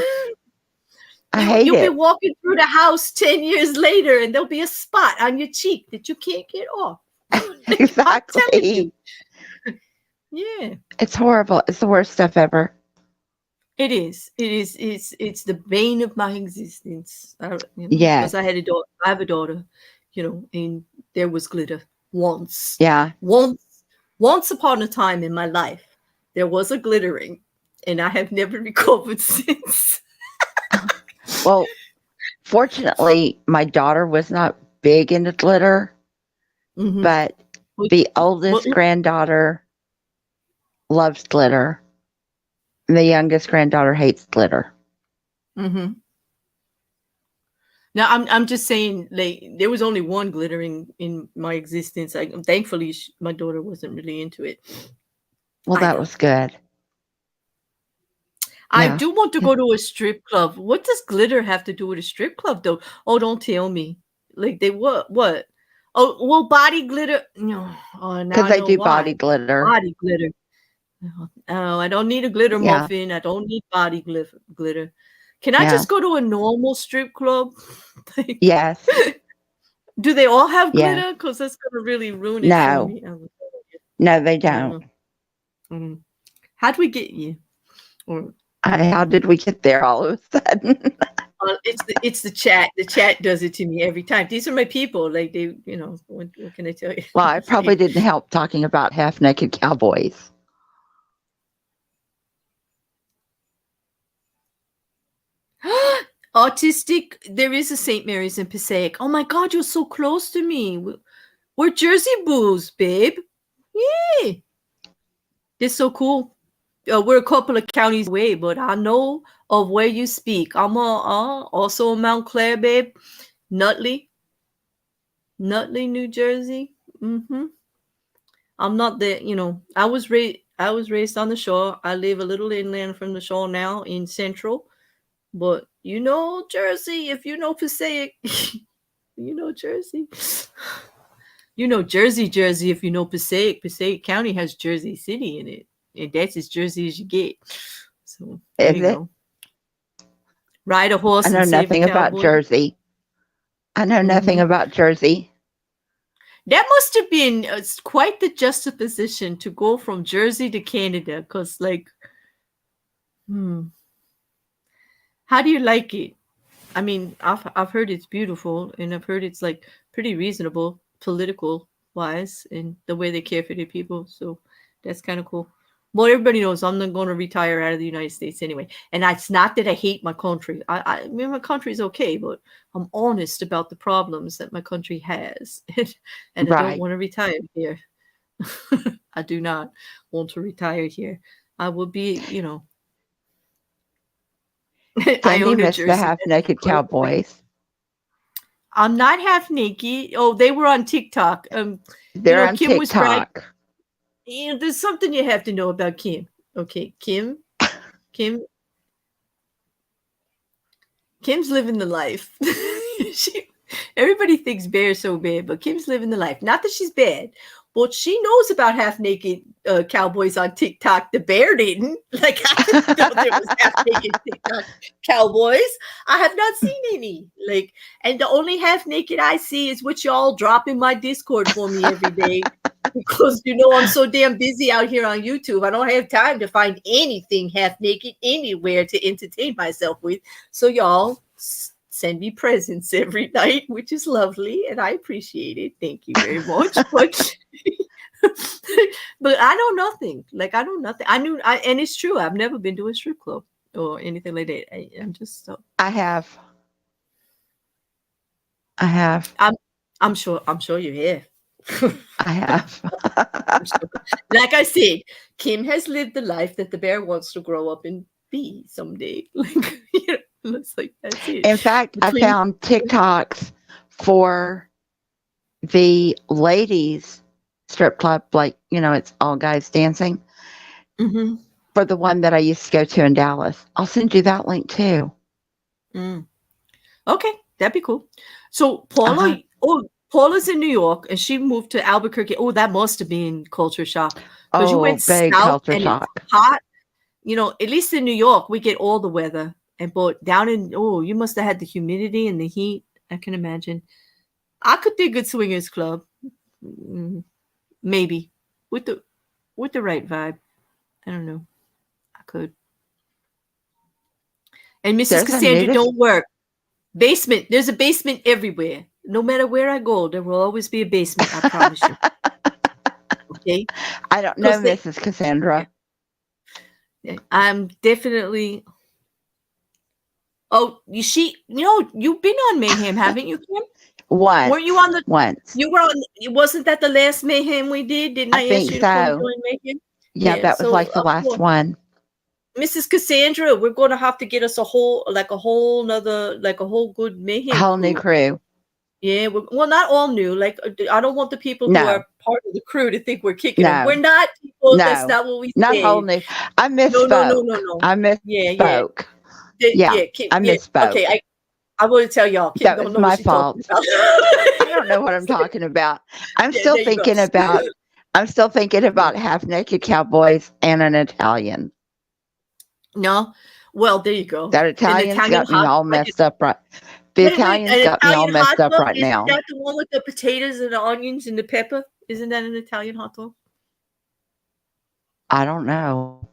I hate it. You'll be walking through the house 10 years later, and there'll be a spot on your cheek that you can't get off. Exactly. Yeah, it's horrible. It's the worst stuff ever. It is. It's the bane of my existence. Yes. Because I have a daughter, and there was glitter once. Yeah. Once upon a time in my life, there was a glittering, and I have never recovered since. Well, fortunately, my daughter was not big into glitter, but the oldest granddaughter loves glitter. The youngest granddaughter hates glitter. Mm-hmm. Now, I'm just saying, there was only one glittering in my existence. Thankfully, my daughter wasn't really into it. Well, that was good. I do want to go to a strip club. What does glitter have to do with a strip club, though? Oh, don't tell me. Like, they what? Oh, well, body glitter. No. Because they do body glitter. Body glitter. Oh, I don't need a glitter muffin. I don't need body glitter. Can I just go to a normal strip club? Like, Yes. do they all have Yeah. glitter? Because that's going to really ruin it for me. No, they don't. Mhm. How do we get you? Or How did we get there all of a sudden? it's the chat. The chat does it to me every time. These are my people. Like they, what can I tell you? Well, I probably didn't help talking about half-naked cowboys. Autistic. There is a St. Mary's in Passaic. Oh my God, you're so close to me. We're Jersey boos, babe. Yay! It's so cool. We're a couple of counties away, but I know of where you speak. I'm also in Mount Clair, babe. Nutley, New Jersey. I'm not there. I was raised on the shore. I live a little inland from the shore now in Central. But Jersey, if you know Passaic, you know Jersey. You know Jersey, if you know Passaic. Passaic County has Jersey City in it. And that's as Jersey as you get. So there you go. Ride a horse. I know nothing about Jersey. That must have been quite the juxtaposition to go from Jersey to Canada. Because how do you like it? I mean, I've heard it's beautiful, and I've heard it's like pretty reasonable political wise, and the way they care for their people. So that's kind of cool. Well, everybody knows I'm not going to retire out of the United States anyway. And it's not that I hate my country. I mean, my country is okay, but I'm honest about the problems that my country has. And I don't want to retire here. I do not want to retire here. I will be, Sandy missed the half-naked cowboys. I'm not half naked. Oh, they were on TikTok. They're on Kim TikTok. There's something you have to know about Kim. Okay, Kim's living the life. Everybody thinks Bear's so bad, but Kim's living the life. Not that she's bad, but she knows about half-naked cowboys on TikTok. The Bear didn't. Like, I didn't know there was half-naked TikTok cowboys. I have not seen any. Like, and the only half-naked I see is what y'all drop in my Discord for me every day. Because I'm so damn busy out here on YouTube. I don't have time to find anything half-naked anywhere to entertain myself with. So y'all send me presents every night, which is lovely, and I appreciate it. Thank you very much. But I know nothing. Like, I know nothing. And it's true. I've never been to a strip club or anything like that. I'm just so. I have. I'm sure you have. I have. Like I said, Kim has lived the life that the Bear wants to grow up and be someday. Like, looks like that's it. In fact, I found TikToks for the ladies strip club, like, it's all guys dancing. Mm-hmm. For the one that I used to go to in Dallas. I'll send you that link too. Okay, that'd be cool. So Paula, Paula's in New York, and she moved to Albuquerque. Oh, that must have been culture shock. Because you went big south culture and shock. It's hot. At least in New York, we get all the weather. But down in, you must have had the humidity and the heat. I can imagine. I could dig a swingers club. Maybe. With the right vibe. I don't know. I could. And Mrs. Cassandra, don't work. Basement. There's a basement everywhere. No matter where I go, there will always be a basement. I promise you. Okay. I don't know, Mrs. Cassandra. I'm definitely. Oh, you've been on Mayhem, haven't you, Kim? Once. Weren't you on the? Once. You were on. Wasn't that the last Mayhem we did? Didn't I think so. To come join Mayhem? Yeah, that was like the last one. Mrs. Cassandra, we're going to have to get us a whole good Mayhem. A whole new crew. Yeah, well, not all new. Like, I don't want the people who are part of the crew to think we're kicking them. We're not people. No. That's not what we say. Not whole new. I misspoke. No. I misspoke. I misspoke. Okay, I want to tell y'all. Kim that was my fault. I don't know what I'm talking about. I'm still thinking about half-naked cowboys and an Italian. No. Well, there you go. That Italian's got me all messed up right. The Italian's got me all messed up right now. Is that the one with the potatoes and the onions and the pepper? Isn't that an Italian hot dog? I don't know.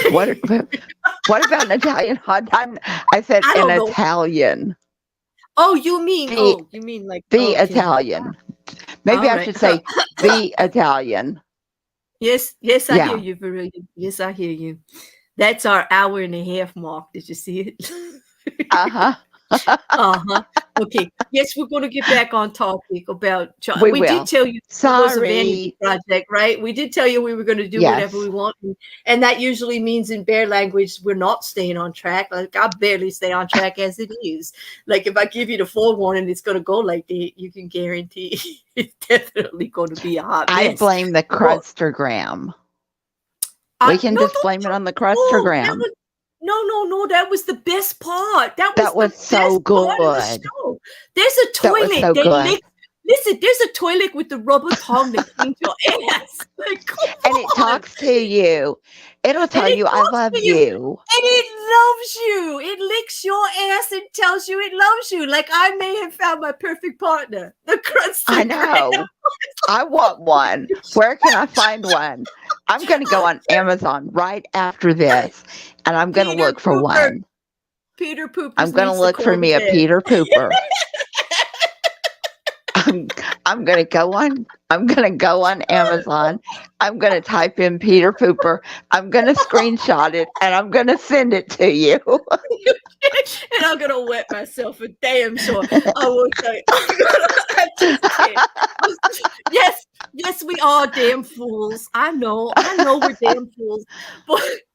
What about an Italian hot dog? I said an Italian. Oh, you mean like the Italian. Maybe I should say the Italian. Yes, I hear you, Verilion. Yes, I hear you. That's our hour and a half mark. Did you see it? Okay. Yes, we're going to get back on topic about. We did tell you it was a vanity project, right? We did tell you we were going to do whatever we want, and that usually means in bear language we're not staying on track. Like I barely stay on track as it is. Like if I give you the forewarning, it's going to go like that. You can guarantee it's definitely going to be a hot mess. I blame the Crustagram. We can just blame it on the Crustagram. No, that was the best part. That was so good. There's a toilet. Listen, there's a toilet with the rubber tongue that cleans your ass. Like, and it talks to you. It'll tell you, I love you. And it loves you. It licks your ass and tells you it loves you. Like I may have found my perfect partner. The Crustagram. I know. I want one. Where can I find one? I'm going to go on Amazon right after this, and I'm going to look for one. Peter Pooper. I'm going to look for me a Peter Pooper. I'm going to go on. I'm going to go on Amazon. I'm going to type in Peter Pooper. I'm going to screenshot it, and I'm going to send it to you. And I'm going to wet myself for damn sure. I will say. Yes, we are damn fools. I know we're damn fools.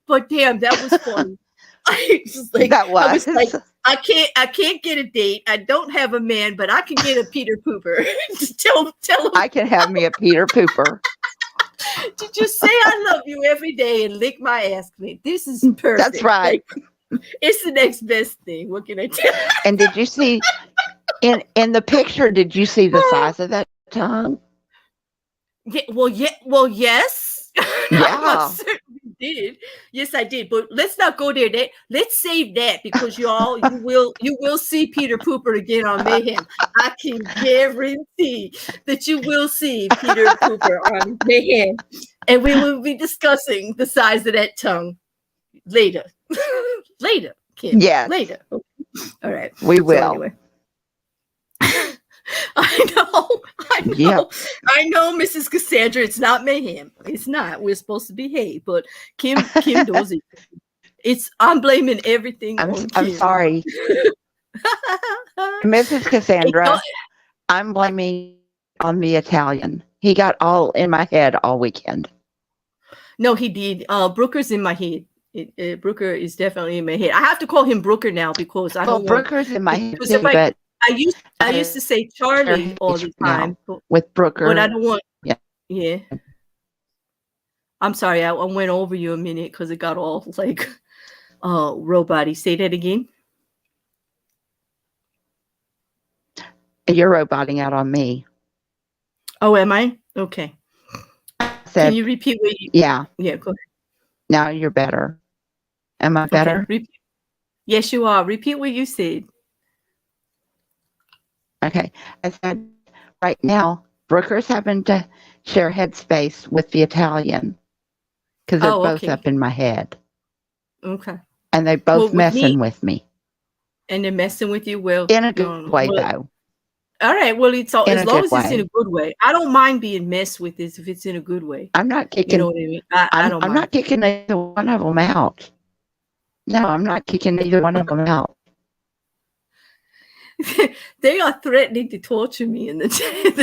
But damn, that was fun. I was like, I can't get a date. I don't have a man, but I can get a Peter Pooper. tell him I can have me a Peter Pooper. To just say I love you every day and lick my ass clean. This is perfect. That's right. Like, it's the next best thing. What can I tell you? And did you see in the picture? Did you see the size of that tongue? Yeah. Well, yes. Yeah. I certainly did. Yes, I did. But let's not go there. Let's save that because you will see Peter Pooper again on Mayhem. I can guarantee that you will see Peter Pooper on Mayhem, and we will be discussing the size of that tongue later. Later, Kim. Yes. Later. Okay. All right. We will. So anyway. I know, Mrs. Cassandra. It's not Mayhem. It's not. We're supposed to behave, but Kim does it. I'm blaming everything on Kim. I'm sorry, Mrs. Cassandra. I'm blaming on the Italian. He got all in my head all weekend. No, he did. Brooker's in my head. Brooker is definitely in my head. I have to call him Brooker now because I don't. Brooker's in my head too, but. I used to say Charlie all the time with Brooker, but I don't want. Yeah. I'm sorry, I went over you a minute because it got all like, robot-y. Say that again. You're roboting out on me. Oh, am I? Okay. Can you repeat what you? Yeah. Yeah. Go ahead. Now you're better. Am I better? Okay. Yes, you are. Repeat what you said. Okay. I said right now, Brooker's having to share headspace with the Italian because they're both up in my head. Okay. And they both messing with me. And they're messing with you? Well, in a good way, though. All right. Well, it's all, as long as it's in a good way. I don't mind being messed with this if it's in a good way. I'm not kicking. You know what I mean? I don't mind. I'm not kicking either one of them out. No, I'm not kicking either one of them out. They are threatening to torture me in the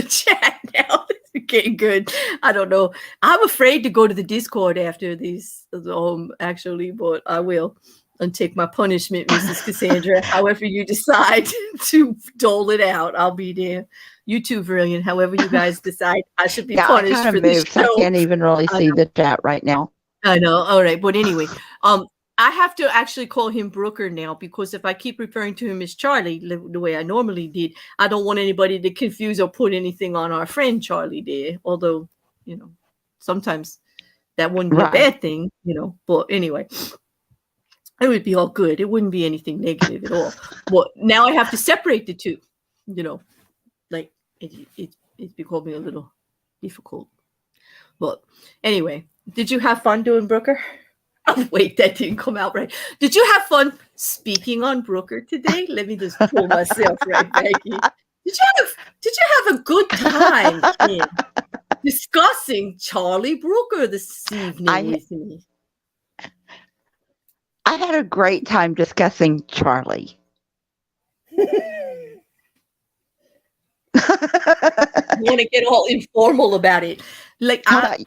chat now. It's getting good. I don't know. I'm afraid to go to the Discord after these, actually, but I will and take my punishment, Mrs. Cassandra. However you decide to dole it out, I'll be there. You too, Brilliant. However you guys decide I should be punished for this show. I can't even really see the chat right now. I know. All right, but anyway, I have to actually call him Brooker now because if I keep referring to him as Charlie, the way I normally did, I don't want anybody to confuse or put anything on our friend Charlie there. Although, sometimes that wouldn't be a bad thing, But anyway, it would be all good. It wouldn't be anything negative at all. Well, now I have to separate the two, like it's becoming a little difficult. But anyway, did you have fun doing Brooker? Oh, wait, that didn't come out right. Did you have fun speaking on Brooker today? Let me just pull myself right back in. Did you have a good time in discussing Charlie Brooker this evening with me? I had a great time discussing Charlie. You want to get all informal about it? Like I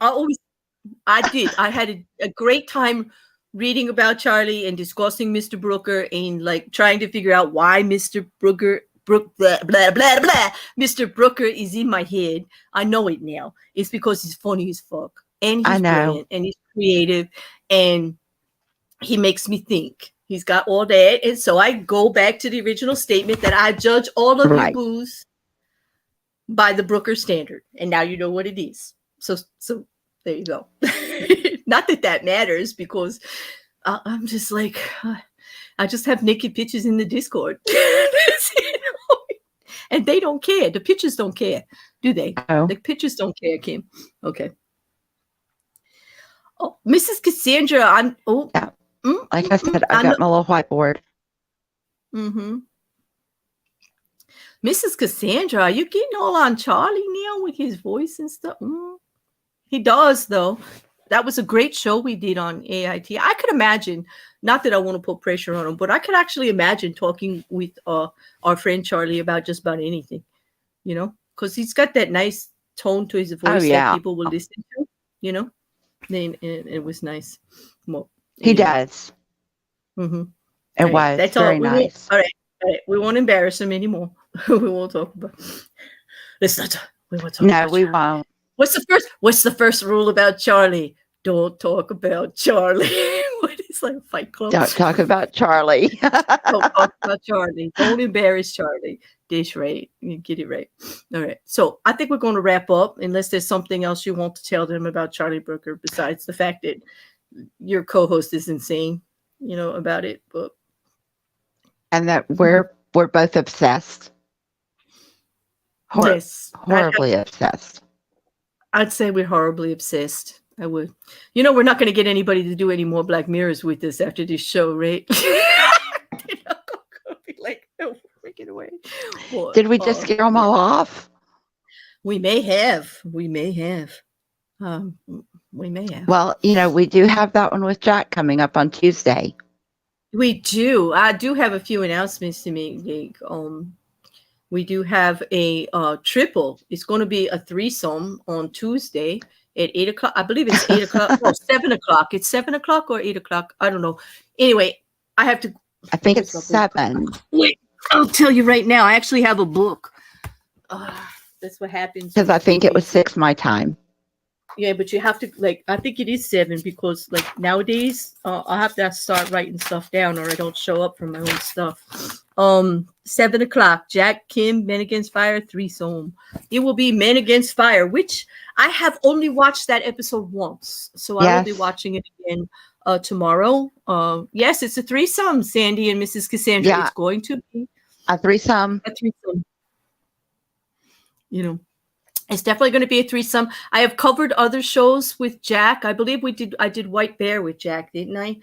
did. I had a great time reading about Charlie and discussing Mr. Brooker and like trying to figure out why Mr. Brooker, blah, blah, blah, blah. Mr. Brooker is in my head. I know it now. It's because he's funny as fuck and he's brilliant and he's creative and he makes me think. He's got all that. And so I go back to the original statement that I judge all of you boos by the Brooker standard. And now you know what it is. So there you go. Not that matters because I'm just like, I just have naked pictures in the Discord. And they don't care. The pictures don't care, do they? Oh. The pictures don't care, Kim. Okay. Oh, Mrs. Cassandra, yeah. Like I said, I got my little whiteboard. Mm-hmm. Mrs. Cassandra, are you getting all on Charlie now with his voice and stuff? He does, though. That was a great show we did on AIT. I could imagine, not that I want to put pressure on him, but I could actually imagine talking with our friend Charlie about just about anything, because he's got that nice tone to his voice that people will listen to, And it was nice. Well, he does. Mm-hmm. It was that's very all. nice. All right. We won't embarrass him anymore. We won't talk about. Let's not. We won't talk. No, we won't. What's the first rule about Charlie? Don't talk about Charlie. What is like Fight Club? Don't talk about Charlie. Don't talk about Charlie. Don't embarrass Charlie. Dish right. You get it right. All right. So I think we're going to wrap up unless there's something else you want to tell them about Charlie Brooker besides the fact that your co-host is insane, about it. But and that we're both obsessed. Yes. Horribly obsessed. I'd say we're horribly obsessed. I would. We're not going to get anybody to do any more Black Mirrors with us after this show, right? They're not going to be like, no, freaking away. But, did we just scare them all off? We may have. We may have. Well, we do have that one with Jack coming up on Tuesday. We do. I do have a few announcements to make. We do have a triple. It's going to be a threesome on Tuesday at 8 o'clock. I believe it's 8 o'clock. No, 7 o'clock. It's 7 o'clock or 8 o'clock. I don't know. Anyway, I have to. I think it's 7. Wait, I'll tell you right now. I actually have a book. That's what happens. Because I think it was 6 my time. Yeah, but you have to I think it is 7 because nowadays I have to start writing stuff down or I don't show up for my own stuff. 7 o'clock, Jack, Kim, Men Against Fire, threesome. It will be Men Against Fire, which I have only watched that episode once. So I will be watching it again tomorrow. Yes, it's a threesome, Sandy and Mrs. Cassandra. Yeah. It's going to be a threesome. It's definitely going to be a threesome. I have covered other shows with Jack. I believe I did White Bear with Jack, didn't I?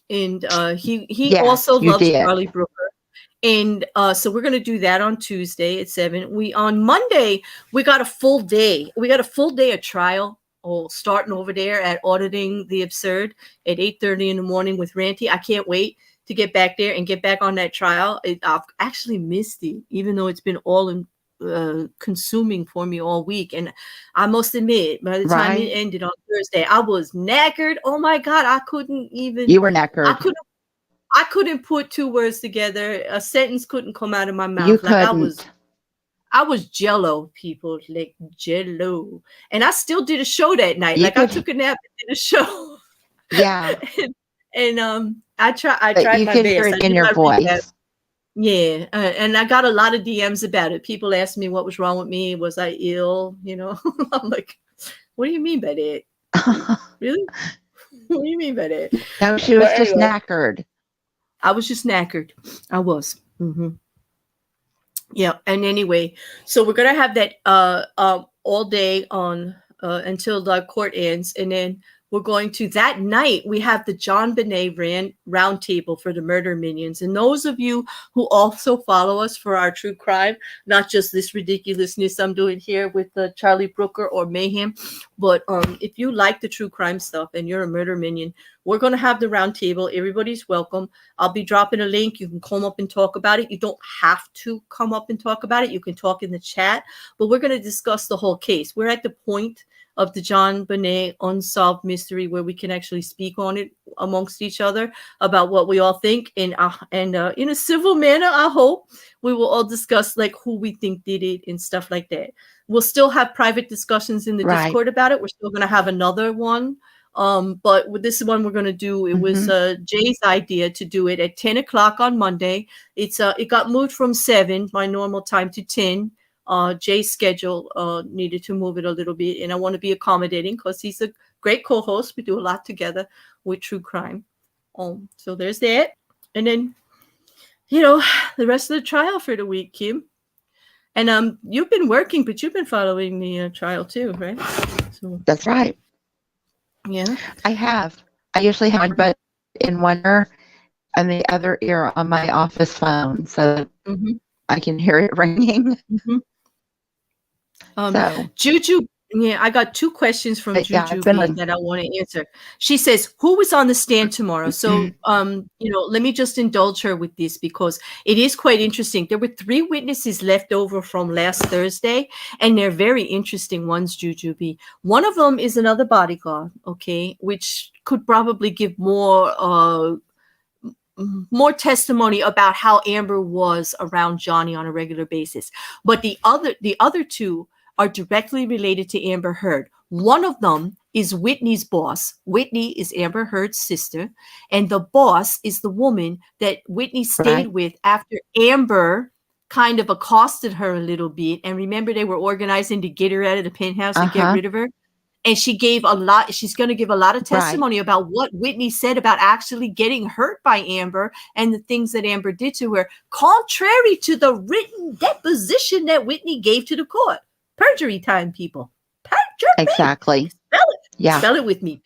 And he also loves Charlie Brooker. And so we're going to do that on Tuesday at 7. On Monday, we got a full day. We got a full day of trial starting over there at Auditing the Absurd at 8:30 in the morning with Ranty. I can't wait to get back there and get back on that trial. I've actually missed it, even though it's been all consuming for me all week. And I must admit, by the time it ended on Thursday, I was knackered. Oh my God, I couldn't even. You were knackered. I couldn't put 2 words together. A sentence couldn't come out of my mouth. You couldn't. I was jello, people, like jello. And I still did a show that night. I took a nap and did a show. Yeah. and I tried my best. You can hear it in your voice. Recap. Yeah, and I got a lot of DMs about it. People asked me what was wrong with me. Was I ill? I'm like, what do you mean by that? Really? What do you mean by that? No, she was But just anyway, knackered. I was just knackered. I was. Yeah. And anyway, so we're gonna have that all day on until the court ends, and then we're going to that night. We have the John Bonet round table for the Murder Minions, and those of you who also follow us for our true crime, not just this ridiculousness I'm doing here with the Charlie Brooker or Mayhem, but if you like the true crime stuff and you're a murder minion, we're going to have the round table. Everybody's welcome. I'll be dropping a link. You can come up and talk about it. You don't have to come up and talk about it. You can talk in the chat, but we're going to discuss the whole case. We're at the point of the John Bonet unsolved mystery where we can actually speak on it amongst each other about what we all think. And in a civil manner, I hope we will all discuss like who we think did it and stuff like that. We'll still have private discussions in the Discord about it. We're still going to have another one. But with this one we're going to do, it was Jay's idea to do it at 10 o'clock on Monday. It got moved from 7, my normal time, to 10. Jay's schedule needed to move it a little bit, and I want to be accommodating because he's a great co-host. We do a lot together with true crime. So there's that. And then, the rest of the trial for the week, Kim. And you've been working, but you've been following the trial too, right? So that's right. Yeah, I have. I usually have, but in one ear and the other ear on my office phone, so I can hear it ringing. Juju, I got 2 questions from Juju that I want to answer. She says, who was on the stand tomorrow? So, let me just indulge her with this because it is quite interesting. There were 3 witnesses left over from last Thursday, and they're very interesting ones, Juju B. One of them is another bodyguard, okay, which could probably give more testimony about how Amber was around Johnny on a regular basis. But the other 2 are directly related to Amber Heard. One of them is Whitney's boss. Whitney is Amber Heard's sister, and the boss is the woman that Whitney stayed with after Amber kind of accosted her a little bit. And remember, they were organizing to get her out of the penthouse and get rid of her. And she gave a lot. She's going to give a lot of testimony about what Whitney said about actually getting hurt by Amber and the things that Amber did to her, contrary to the written deposition that Whitney gave to the court. Perjury time, people. Perjury. Exactly. Spell it. Yeah. Spell it with me.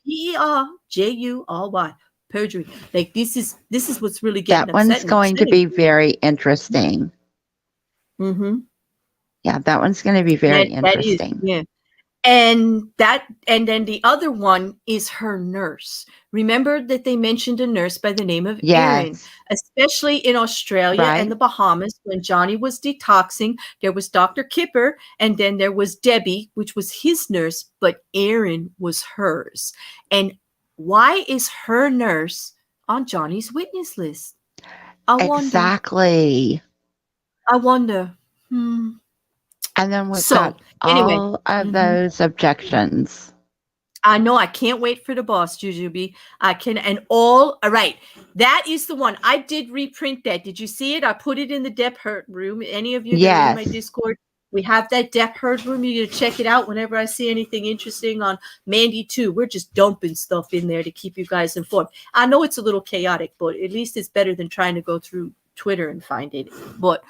Perjury. Perjury. Like this is what's really getting that one's going to be very interesting. Yeah, that one's going to be very interesting. Yeah. And then the other one is her nurse. Remember that they mentioned a nurse by the name of Erin, especially in Australia and the Bahamas when Johnny was detoxing. There was Dr. Kipper, and then there was Debbie, which was his nurse, but Erin was hers. And why is her nurse on Johnny's witness list? I wonder. And then we've got all of those objections. I know. I can't wait for the boss, Jujubee. All right. That is the one. I did reprint that. Did you see it? I put it in the Depp Hurt room. Any of you that are in my Discord, we have that Depp Hurt room. You need to check it out whenever I see anything interesting on Mandy 2. We're just dumping stuff in there to keep you guys informed. I know it's a little chaotic, but at least it's better than trying to go through Twitter and find it. But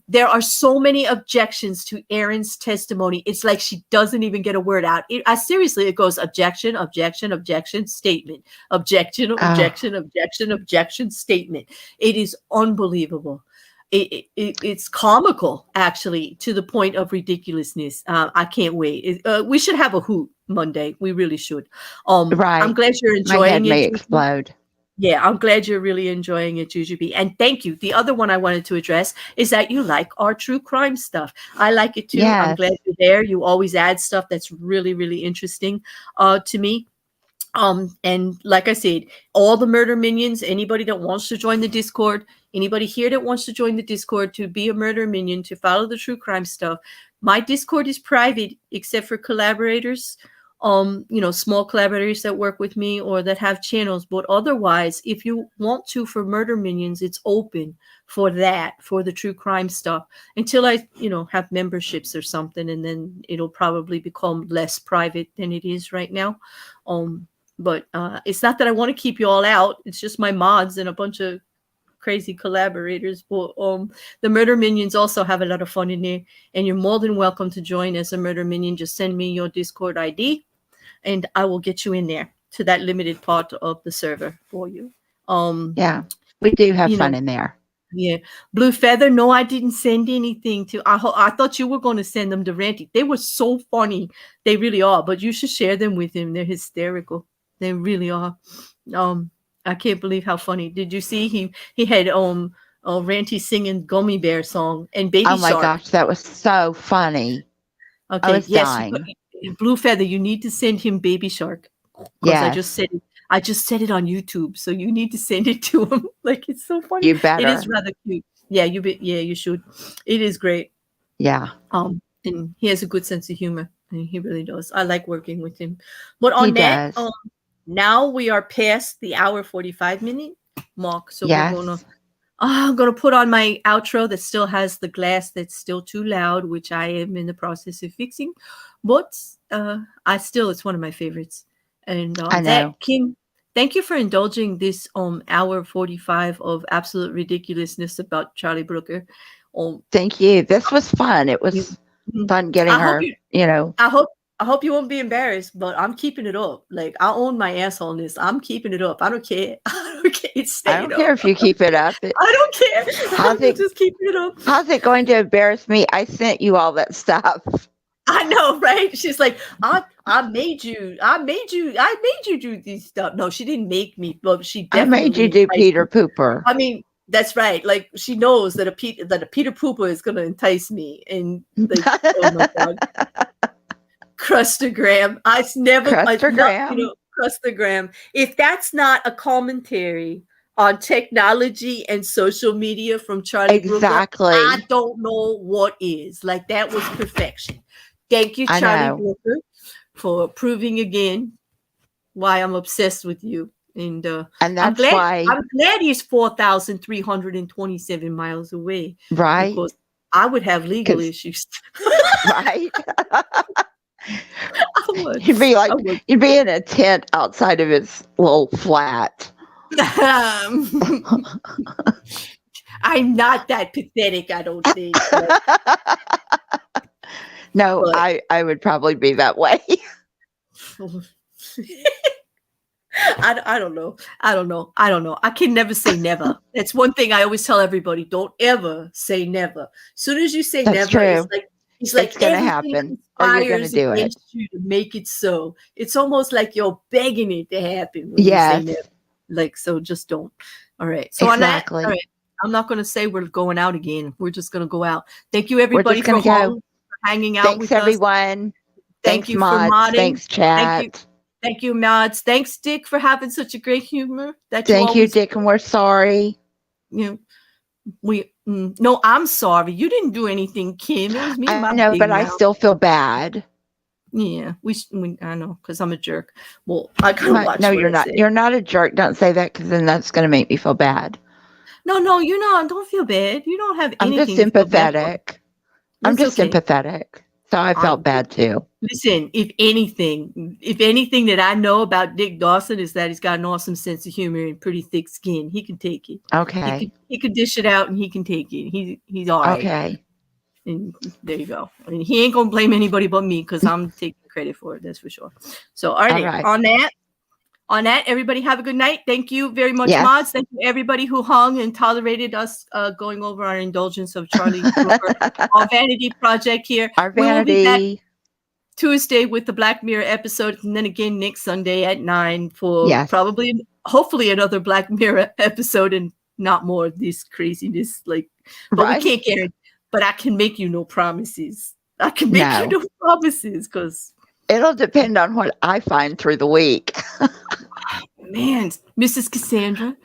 there are so many objections to Erin's testimony. It's like she doesn't even get a word out. Seriously, it goes objection, statement, objection, statement. It is unbelievable. It's comical, actually, to the point of ridiculousness. I can't wait. We should have a hoot Monday. We really should. I'm glad you're enjoying My head it. may explode. Yeah, I'm glad you're really enjoying it, Jujubee. And thank you. The other one I wanted to address is that you like our true crime stuff. I like it too. Yes. I'm glad you're there. You always add stuff that's really, really interesting to me. And like I said, all the murder minions, anybody that wants to join the Discord, anybody here that wants to join the Discord to be a murder minion, to follow the true crime stuff, my Discord is private except for collaborators. Small collaborators that work with me or that have channels. But otherwise, if you want to, for murder minions, it's open for that, for the true crime stuff until I, have memberships or something. And then it'll probably become less private than it is right now. But it's not that I want to keep you all out. It's just my mods and a bunch of crazy collaborators. But the Murder Minions also have a lot of fun in there, and you're more than welcome to join as a Murder Minion. Just send me your Discord ID, and I will get you in there to that limited part of the server for you. Yeah, we do have fun in there. Yeah. Blue Feather, no, I didn't send anything to. I thought you were going to send them to Ranty. They were so funny. They really are, but you should share them with him. They're hysterical. They really are. I can't believe how funny. Did you see he had Ranty singing Gummy Bear song and Baby Shark. Oh my gosh, that was so funny. Okay, I was dying. Blue Feather, you need to send him Baby Shark. Yeah, I just said it on YouTube, so you need to send it to him. Like, it's so funny. You better. It is rather cute. Yeah, you should. It is great. Yeah. And he has a good sense of humor. And he really does. I like working with him. But on that, now we are past the hour 45-minute mark. So I'm gonna put on my outro that still has the glass that's still too loud, which I am in the process of fixing. But it's one of my favorites. And I know. Kim, thank you for indulging this hour 45 of absolute ridiculousness about Charlie Brooker. Thank you. This was fun. It was fun getting her. I hope you won't be embarrassed, but I'm keeping it up. Like, I own my assholeness. I'm keeping it up. I don't care. I don't care. It's staying I don't care if you keep it up. I don't care. I'm just keeping it up. How's it going to embarrass me? I sent you all that stuff. I know, right? She's like, I made you do these stuff. No, she didn't make me, but she definitely I made you do Peter Pooper. I mean, that's right. Like, she knows that a Peter Pooper is going to entice me, and like, oh my god, Crustagram. Crustagram. If that's not a commentary on technology and social media from Charlie Brooker, I don't know what is. Like, that was perfection. Thank you, Charlie Brooker, for proving again why I'm obsessed with you. And that's why I'm glad he's 4,327 miles away. Right. Because I would have legal issues. Right. You'd be in a tent outside of his little flat. I'm not that pathetic, I don't think. No, I would probably be that way. I don't know. I can never say never. That's one thing I always tell everybody. Don't ever say never. As soon as you say never, true. it's like going to happen. Or you're going to do it. You to make it so. It's almost like you're begging it to happen when you say never. Like, so just don't. All right. So on that, all right. I'm not going to say we're going out again. We're just going to go out. Thank you, everybody, for hanging out with us. Thanks, everyone. Thank you mods. For modding. Thanks, chat. Thank you, mods. Thanks, Dick, for having such a great humor. Thank you, Dick, and we're sorry. No, I'm sorry. You didn't do anything, Kim. It was me. I know, but I still feel bad. Yeah, I know, because I'm a jerk. Well, I kind of watch. No, you're not. You're not a jerk. Don't say that, because then that's going to make me feel bad. No, you're not. Don't feel bad. You don't have anything. I'm just sympathetic. I'm just sympathetic. So I felt bad too. Listen, if anything that I know about Dick Dawson is that he's got an awesome sense of humor and pretty thick skin. He can take it. Okay. He could dish it out and he can take it. He's all right. Okay. And there you go. I mean, he ain't gonna blame anybody but me because I'm taking credit for it. That's for sure. So, all right. On that, everybody have a good night. Thank you very much, mods. Thank you, everybody who hung and tolerated us going over our indulgence of Charlie Brooker, our vanity project here. Our vanity. We will be back Tuesday with the Black Mirror episode, and then again next Sunday at 9 for hopefully another Black Mirror episode and not more of this craziness. But we can't guarantee. But I can make you no promises. You no promises because it'll depend on what I find through the week. Man, Mrs. Cassandra,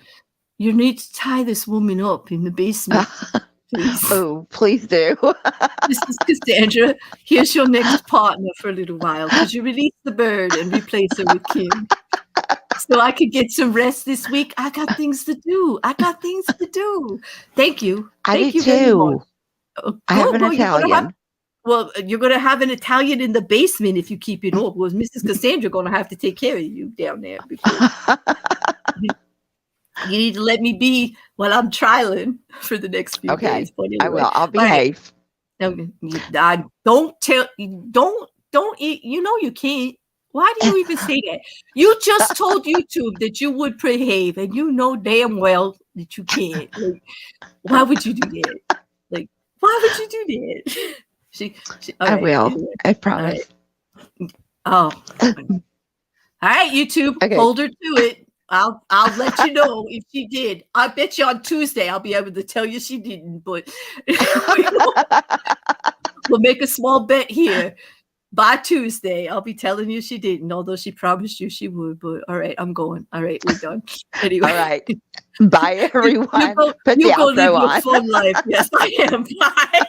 you need to tie this woman up in the basement. Please. Oh, please do. Mrs. Cassandra, here's your next partner for a little while. Could you release the bird and replace her with Kim? So I could get some rest this week. I got things to do. Thank you. I do too. I have an Italian. Well, you're going to have an Italian in the basement if you keep it up. Was Mrs. Cassandra going to have to take care of you down there? Because you need to let me be while I'm trialing for the next few days. But anyway, I will. I'll behave. Right. Don't eat. You know you can't. Why do you even say that? You just told YouTube that you would behave, and you know damn well that you can't. Like, why would you do that? Like, why would you do that? I will. Anyway. I promise. All right, YouTube. Hold her to it. I'll let you know if she did. I bet you on Tuesday I'll be able to tell you she didn't, but we'll make a small bet here. By Tuesday, I'll be telling you she didn't, although she promised you she would. But all right, I'm going. All right, we're done. Anyway. All right. Bye, everyone. You go live your fun life. Yes, I am. Bye.